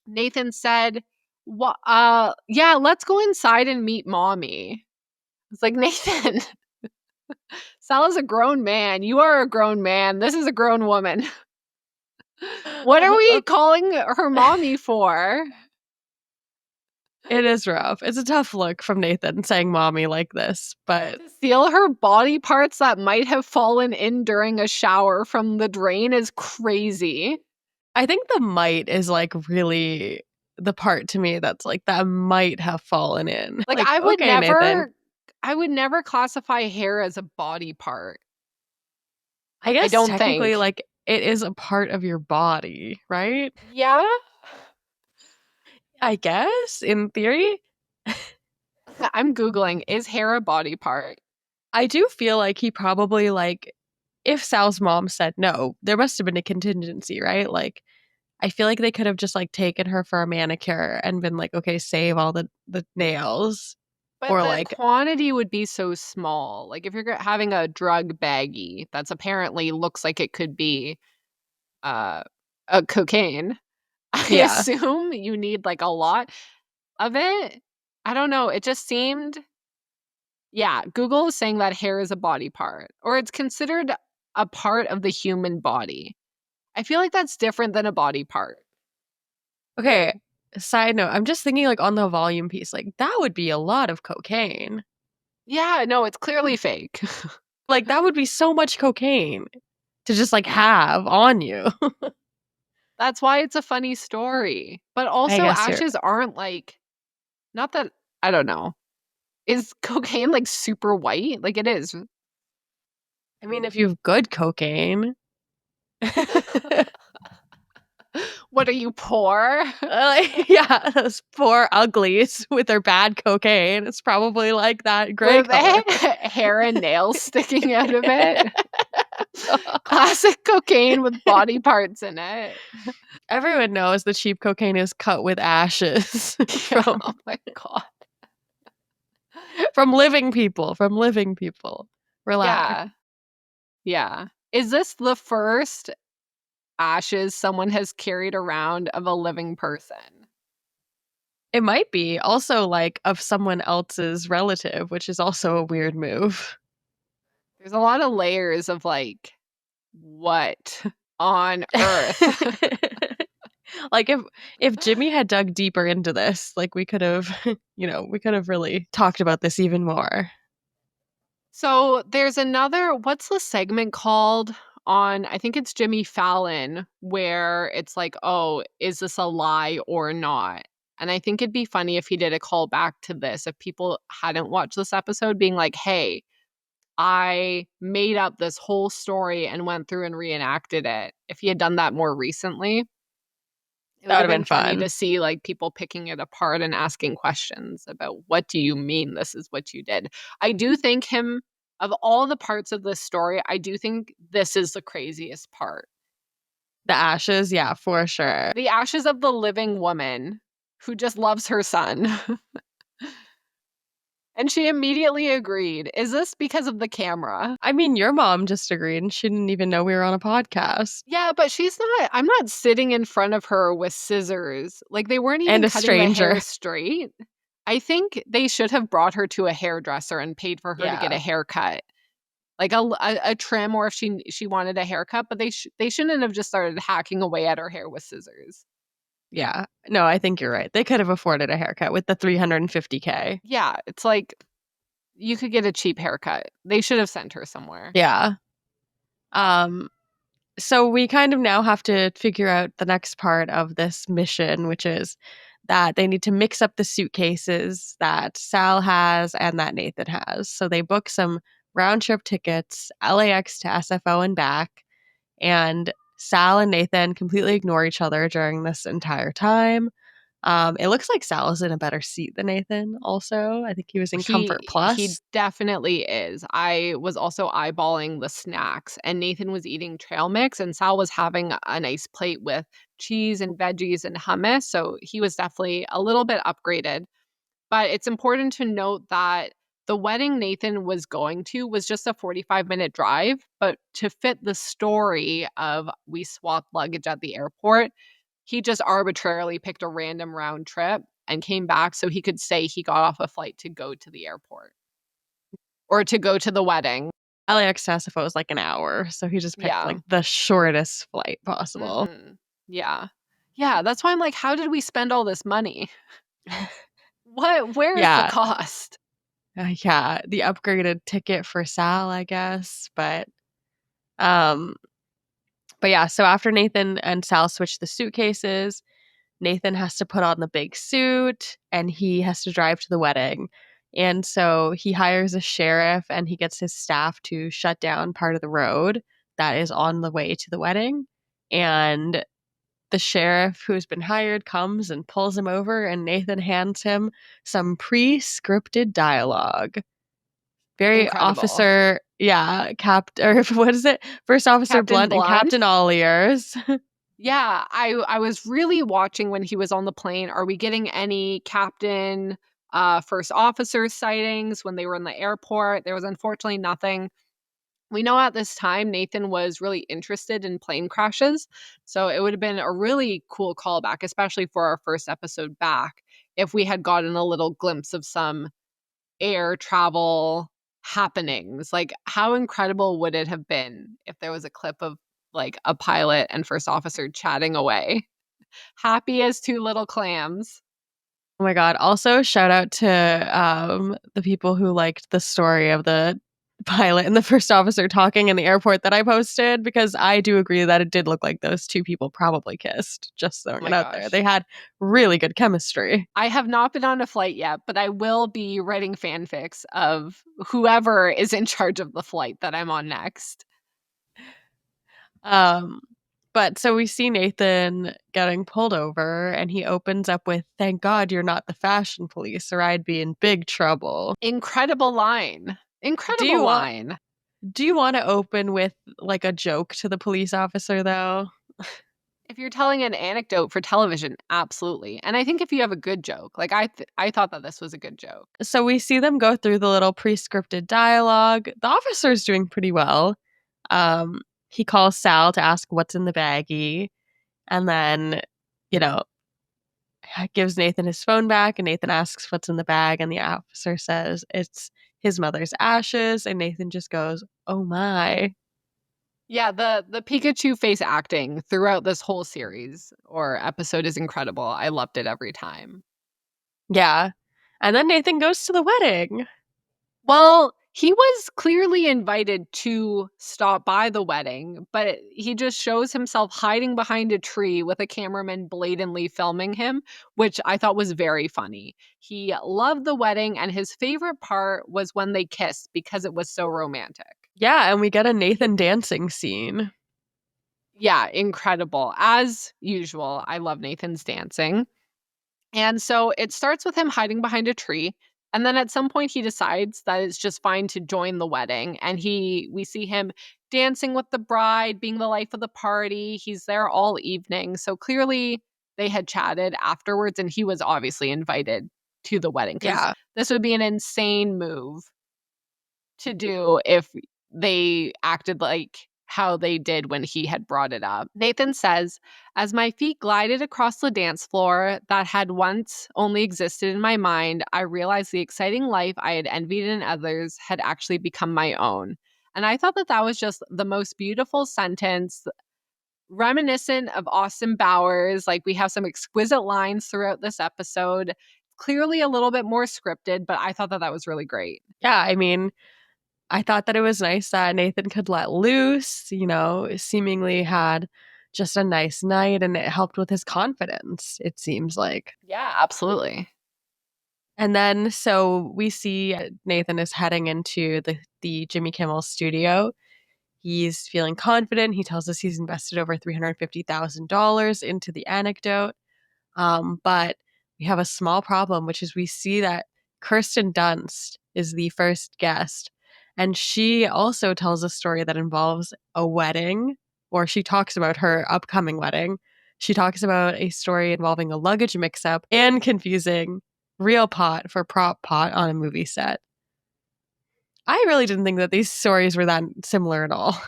Speaker 3: Nathan said, yeah, let's go inside and meet mommy. It's like, Nathan, Sal is a grown man. You are a grown man. This is a grown woman. What are we calling her mommy for?
Speaker 2: It is rough. It's a tough look from Nathan saying mommy like this, but
Speaker 3: To steal her body parts that might have fallen in during a shower from the drain is crazy.
Speaker 2: I think the might is like really the part to me that's like that might have fallen in.
Speaker 3: Like I would
Speaker 2: okay,
Speaker 3: never
Speaker 2: Nathan.
Speaker 3: classify hair as a body part.
Speaker 2: I guess
Speaker 3: don't
Speaker 2: technically
Speaker 3: think.
Speaker 2: like it is a part of your body, right?
Speaker 3: Yeah.
Speaker 2: I guess in theory.
Speaker 3: I'm Googling, is hair a body part?
Speaker 2: I do feel like he probably like if Sal's mom said no, there must have been a contingency, right? Like I feel like they could have just like taken her for a manicure and been like, okay, save all the nails.
Speaker 3: But
Speaker 2: or
Speaker 3: the
Speaker 2: like
Speaker 3: quantity would be so small. Like if you're having a drug baggie that's apparently looks like it could be a cocaine, I
Speaker 2: Yeah.
Speaker 3: assume you need like a lot of it. I don't know. It just seemed, yeah, Google is saying that hair is a body part, or it's considered a part of the human body. I feel like that's different than a body part.
Speaker 2: Okay. Side note, I'm just thinking like on the volume piece, like that would be a lot of cocaine.
Speaker 3: Yeah, no, it's clearly fake.
Speaker 2: Like that would be so much cocaine to just like have on you.
Speaker 3: That's why it's a funny story. But also,
Speaker 2: guess you're-
Speaker 3: ashes aren't like, not that, I don't know. Is cocaine like super white? Like it is.
Speaker 2: I mean, if you have good cocaine.
Speaker 3: What are you, poor?
Speaker 2: Yeah, those poor uglies with their bad cocaine. It's probably like that gray
Speaker 3: With
Speaker 2: color.
Speaker 3: hair and nails sticking out of it. Classic cocaine with body parts in it.
Speaker 2: Everyone knows the cheap cocaine is cut with ashes
Speaker 3: Yeah, oh my God.
Speaker 2: from living people. Relax.
Speaker 3: Yeah. Is this the first ashes someone has carried around of a living person?
Speaker 2: It might be also like of someone else's relative, which is also a weird move.
Speaker 3: There's a lot of layers of like, what on earth?
Speaker 2: Like if Jimmy had dug deeper into this, like we could have, we could have really talked about this even more.
Speaker 3: So there's another, what's the segment called on, I think it's Jimmy Fallon, where it's like, oh, is this a lie or not? And I think it'd be funny if he did a call back to this, if people hadn't watched this episode, being like, hey, I made up this whole story and went through and reenacted it. If he had done that more recently, it would
Speaker 2: That
Speaker 3: have
Speaker 2: would've
Speaker 3: been
Speaker 2: been
Speaker 3: funny
Speaker 2: fun.
Speaker 3: to see like people picking it apart and asking questions about, what do you mean this is what you did? I do think of all the parts of this story, I do think this is the craziest part.
Speaker 2: The ashes, yeah, for sure.
Speaker 3: The ashes of the living woman who just loves her son. And she immediately agreed. Is this because of the camera?
Speaker 2: I mean, your mom just agreed and she didn't even know we were on a podcast.
Speaker 3: Yeah, but I'm not sitting in front of her with scissors. Like, they weren't even
Speaker 2: And a
Speaker 3: cutting the hair
Speaker 2: stranger.
Speaker 3: straight. I think they should have brought her to a hairdresser and paid for her to get a
Speaker 2: Yeah.
Speaker 3: haircut. Like a trim, or if she wanted a haircut, but they shouldn't have just started hacking away at her hair with scissors.
Speaker 2: Yeah. No, I think you're right. They could have afforded a haircut with the $350K.
Speaker 3: Yeah, it's like you could get a cheap haircut. They should have sent her somewhere.
Speaker 2: Yeah. So we kind of now have to figure out the next part of this mission, which is that they need to mix up the suitcases that Sal has and that Nathan has. So they book some round trip tickets, LAX to SFO and back, and Sal and Nathan completely ignore each other during this entire time. It looks like Sal is in a better seat than Nathan also. I think he was in Comfort Plus.
Speaker 3: He definitely is. I was also eyeballing the snacks, and Nathan was eating trail mix, and Sal was having a nice plate with cheese and veggies and hummus. So he was definitely a little bit upgraded. But it's important to note that the wedding Nathan was going to was just a 45-minute drive, but to fit the story of we swapped luggage at the airport, he just arbitrarily picked a random round trip and came back so he could say he got off a flight to go to the airport or to go to the wedding.
Speaker 2: LAX to SFO was like an hour, so he just picked
Speaker 3: Yeah.
Speaker 2: like the shortest flight possible.
Speaker 3: Mhm. Yeah. Yeah, that's why I'm like, how did we spend all this money? Where is
Speaker 2: Yeah.
Speaker 3: the cost?
Speaker 2: Yeah, the upgraded ticket for Sal, I guess. But yeah, so after Nathan and Sal switch the suitcases, Nathan has to put on the big suit and he has to drive to the wedding. And so he hires a sheriff and he gets his staff to shut down part of the road that is on the way to the wedding. And the sheriff who's been hired comes and pulls him over, and Nathan hands him some pre-scripted dialogue. Very
Speaker 3: Incredible.
Speaker 2: officer, yeah, or what is it? First Officer
Speaker 3: Captain
Speaker 2: Blunt and
Speaker 3: Blunt?
Speaker 2: Captain All Ears.
Speaker 3: Yeah, I was really watching when he was on the plane. Are we getting any captain, first officer sightings when they were in the airport? There was unfortunately nothing. We know at this time Nathan was really interested in plane crashes, so it would have been a really cool callback, especially for our first episode back, if we had gotten a little glimpse of some air travel happenings. Like, how incredible would it have been if there was a clip of like a pilot and first officer chatting away, happy as two little clams?
Speaker 2: Oh my god. Also, shout out to the people who liked the story of the pilot and the first officer talking in the airport that I posted, because I do agree that it did look like those two people probably kissed. Just throwing it out there.
Speaker 3: gosh.
Speaker 2: They had really good chemistry.
Speaker 3: I have not been on a flight yet, but I will be writing fanfics of whoever is in charge of the flight that I'm on next.
Speaker 2: But so we see Nathan getting pulled over and he opens up with, "Thank God you're not the fashion police or I'd be in big trouble."
Speaker 3: Incredible line. Incredible line.
Speaker 2: Do you want to open with like a joke to the police officer though?
Speaker 3: If you're telling an anecdote for television, absolutely. And I think if you have a good joke, like I thought that this was a good joke.
Speaker 2: So we see them go through the little pre-scripted dialogue. The officer's doing pretty well. He calls Sal to ask what's in the baggie, and then, gives Nathan his phone back, and Nathan asks what's in the bag, and the officer says it's his mother's ashes, and Nathan just goes, "Oh my."
Speaker 3: Yeah, the Pikachu face acting throughout this whole series or episode is incredible. I loved it every time.
Speaker 2: Yeah. And then Nathan goes to the wedding.
Speaker 3: Well, he was clearly invited to stop by the wedding, but he just shows himself hiding behind a tree with a cameraman blatantly filming him, which I thought was very funny. He loved the wedding, and his favorite part was when they kissed because it was so romantic.
Speaker 2: Yeah, and we get a Nathan dancing scene.
Speaker 3: Yeah, incredible. As usual, I love Nathan's dancing. And so it starts with him hiding behind a tree. And then at some point he decides that it's just fine to join the wedding. And we see him dancing with the bride, being the life of the party. He's there all evening. So clearly they had chatted afterwards, and he was obviously invited to the wedding. 'Cause
Speaker 2: Yeah.
Speaker 3: This would be an insane move to do if they acted like how they did when he had brought it up. Nathan says, as my feet glided across the dance floor that had once only existed in my mind, I realized the exciting life I had envied in others had actually become my own. And I thought that that was just the most beautiful sentence, reminiscent of Austin Bowers. Like, we have some exquisite lines throughout this episode, clearly a little bit more scripted, but I thought that that was really great.
Speaker 2: Yeah, I mean, I thought that it was nice that Nathan could let loose, seemingly had just a nice night, and it helped with his confidence, it seems like.
Speaker 3: Yeah, absolutely.
Speaker 2: And then so we see Nathan is heading into the Jimmy Kimmel studio. He's feeling confident. He tells us he's invested over $350,000 into the Anecdote. But we have a small problem, which is we see that Kirsten Dunst is the first guest. And she also tells a story that involves a wedding, or she talks about her upcoming wedding. She talks about a story involving a luggage mix-up and confusing real pot for prop pot on a movie set. I really didn't think that these stories were that similar at all.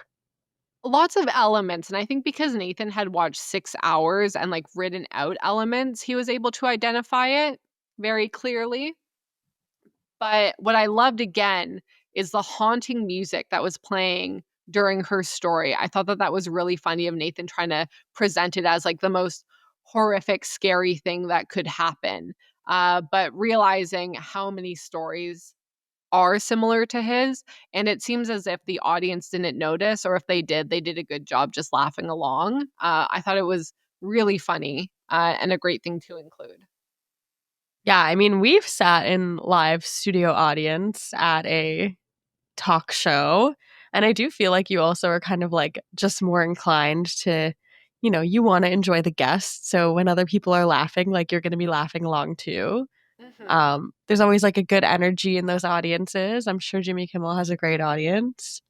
Speaker 3: Lots of elements. And I think because Nathan had watched 6 hours and like written out elements, he was able to identify it very clearly. But what I loved again is the haunting music that was playing during her story. I thought that that was really funny of Nathan trying to present it as like the most horrific, scary thing that could happen. But realizing how many stories are similar to his. And it seems as if the audience didn't notice, or if they did a good job just laughing along. I thought it was really funny and a great thing to include.
Speaker 2: Yeah, I mean, we've sat in live studio audience at a talk show, and I do feel like you also are kind of like just more inclined to, you want to enjoy the guests. So when other people are laughing, like you're going to be laughing along too. There's always like a good energy in those audiences. I'm sure Jimmy Kimmel has a great audience.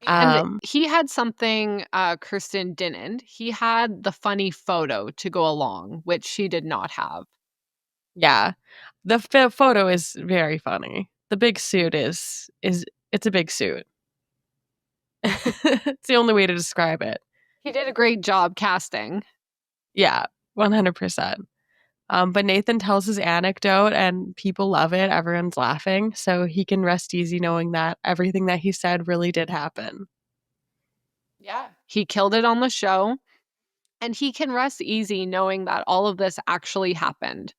Speaker 3: And he had something Kirsten didn't. He had the funny photo to go along, which she did not have.
Speaker 2: Yeah, the photo is very funny. The big suit is it's a big suit. It's the only way to describe it.
Speaker 3: He did a great job casting.
Speaker 2: Yeah, 100%. But Nathan tells his anecdote and people love it. Everyone's laughing. So he can rest easy knowing that everything that he said really did happen.
Speaker 3: Yeah. He killed it on the show. And he can rest easy knowing that all of this actually happened.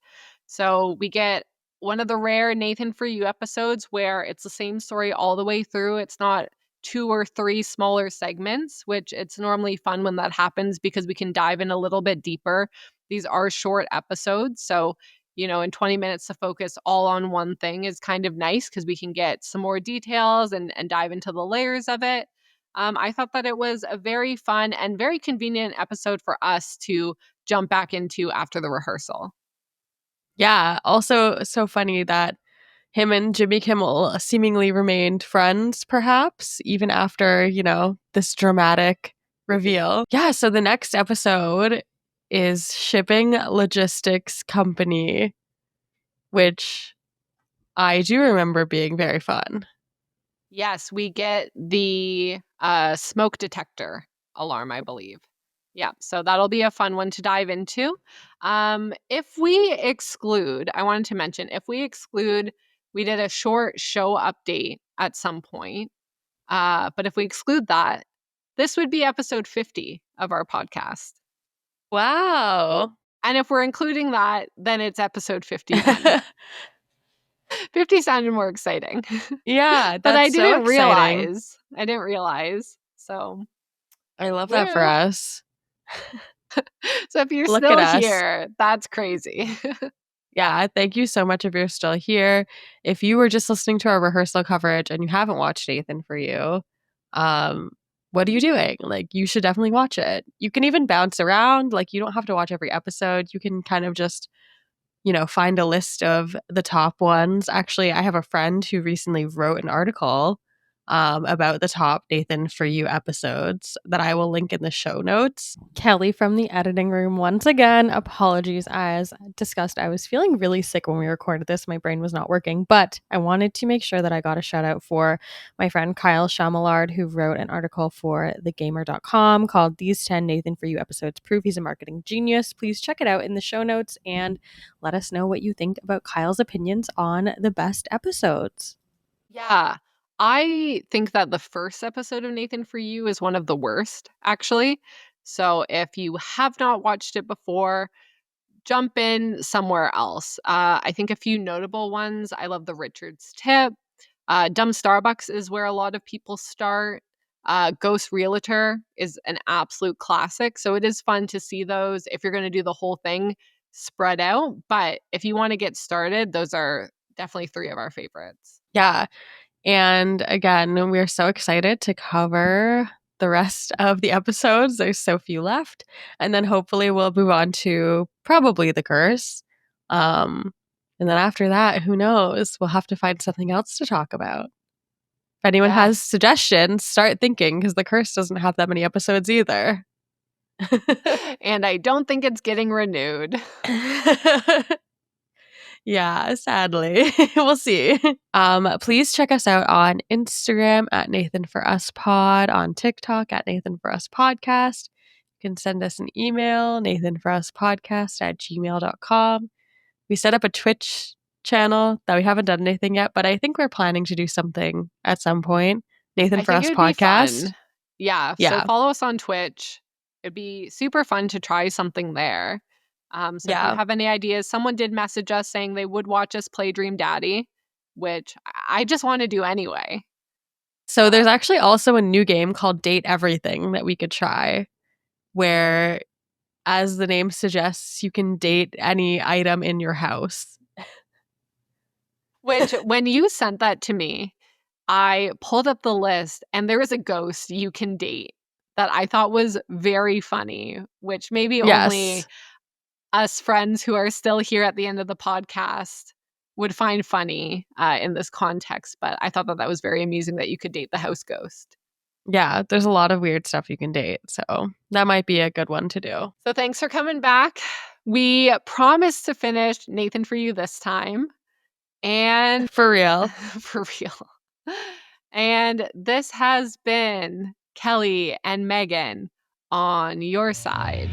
Speaker 3: So we get one of the rare Nathan For You episodes where it's the same story all the way through. It's not 2 or 3 smaller segments, which it's normally fun when that happens because we can dive in a little bit deeper. These are short episodes. So, in 20 minutes to focus all on one thing is kind of nice because we can get some more details and dive into the layers of it. I thought that it was a very fun and very convenient episode for us to jump back into after the rehearsal.
Speaker 2: Yeah, also so funny that him and Jimmy Kimmel seemingly remained friends, perhaps, even after, this dramatic reveal. Yeah, so the next episode is Shipping Logistics Company, which I do remember being very fun.
Speaker 3: Yes, we get the smoke detector alarm, I believe. Yeah, so that'll be a fun one to dive into. If we exclude, I wanted to mention, we did a short show update at some point. But if we exclude that, this would be episode 50 of our podcast.
Speaker 2: Wow.
Speaker 3: And if we're including that, then it's episode 51. 50 sounded more exciting.
Speaker 2: Yeah,
Speaker 3: but I
Speaker 2: that's so
Speaker 3: didn't
Speaker 2: exciting.
Speaker 3: realize. So
Speaker 2: I love that for us.
Speaker 3: So if you're
Speaker 2: Look
Speaker 3: still
Speaker 2: at us.
Speaker 3: here, that's crazy.
Speaker 2: Yeah, thank you so much if you're still here. If you were just listening to our rehearsal coverage and you haven't watched Nathan For You, what are you doing? Like, you should definitely watch it. You can even bounce around. Like, you don't have to watch every episode. You can kind of just, find a list of the top ones. Actually, I have a friend who recently wrote an article about the top Nathan For You episodes that I will link in the show notes.
Speaker 4: Kelly from the editing room once again. Apologies, as discussed. I was feeling really sick when we recorded this. My brain was not working, but I wanted to make sure that I got a shout out for my friend Kyle Chamillard, who wrote an article for thegamer.com called These 10 Nathan For You Episodes Prove He's a Marketing Genius. Please check it out in the show notes and let us know what you think about Kyle's opinions on the best episodes.
Speaker 3: Yeah. I think that the first episode of Nathan For You is one of the worst, actually. So if you have not watched it before, jump in somewhere else. I think a few notable ones. I love the Richards tip. Dumb Starbucks is where a lot of people start. Ghost Realtor is an absolute classic. So it is fun to see those if you're going to do the whole thing spread out. But if you want to get started, those are definitely 3 of our favorites.
Speaker 2: Yeah. And again, we're so excited to cover the rest of the episodes. There's so few left. And then hopefully we'll move on to probably the curse. And then after that, who knows? We'll have to find something else to talk about. If anyone has suggestions, start thinking, because the curse doesn't have that many episodes either.
Speaker 3: And I don't think it's getting renewed.
Speaker 2: Yeah, sadly. We'll see. Please check us out on Instagram at NathanForUsPod, on TikTok at NathanForUsPodcast. You can send us an email, NathanForUsPodcast@gmail.com. We set up a Twitch channel that we haven't done anything yet, but I think we're planning to do something at some point. Nathan For Us Podcast.
Speaker 3: Yeah. So follow us on Twitch. It'd be super fun to try something there. So if you have any ideas, someone did message us saying they would watch us play Dream Daddy, which I just want to do anyway.
Speaker 2: So there's actually also a new game called Date Everything that we could try, where, as the name suggests, you can date any item in your house.
Speaker 3: Which, when you sent that to me, I pulled up the list and there is a ghost you can date that I thought was very funny, which maybe only us friends who are still here at the end of the podcast would find funny in this context. But I thought that was very amusing that you could date the house ghost.
Speaker 2: Yeah, there's a lot of weird stuff you can date. So that might be a good one to do.
Speaker 3: So thanks for coming back. We promised to finish Nathan For You this time. And
Speaker 2: for real.
Speaker 3: For real. And this has been Kelly and Megan on your side.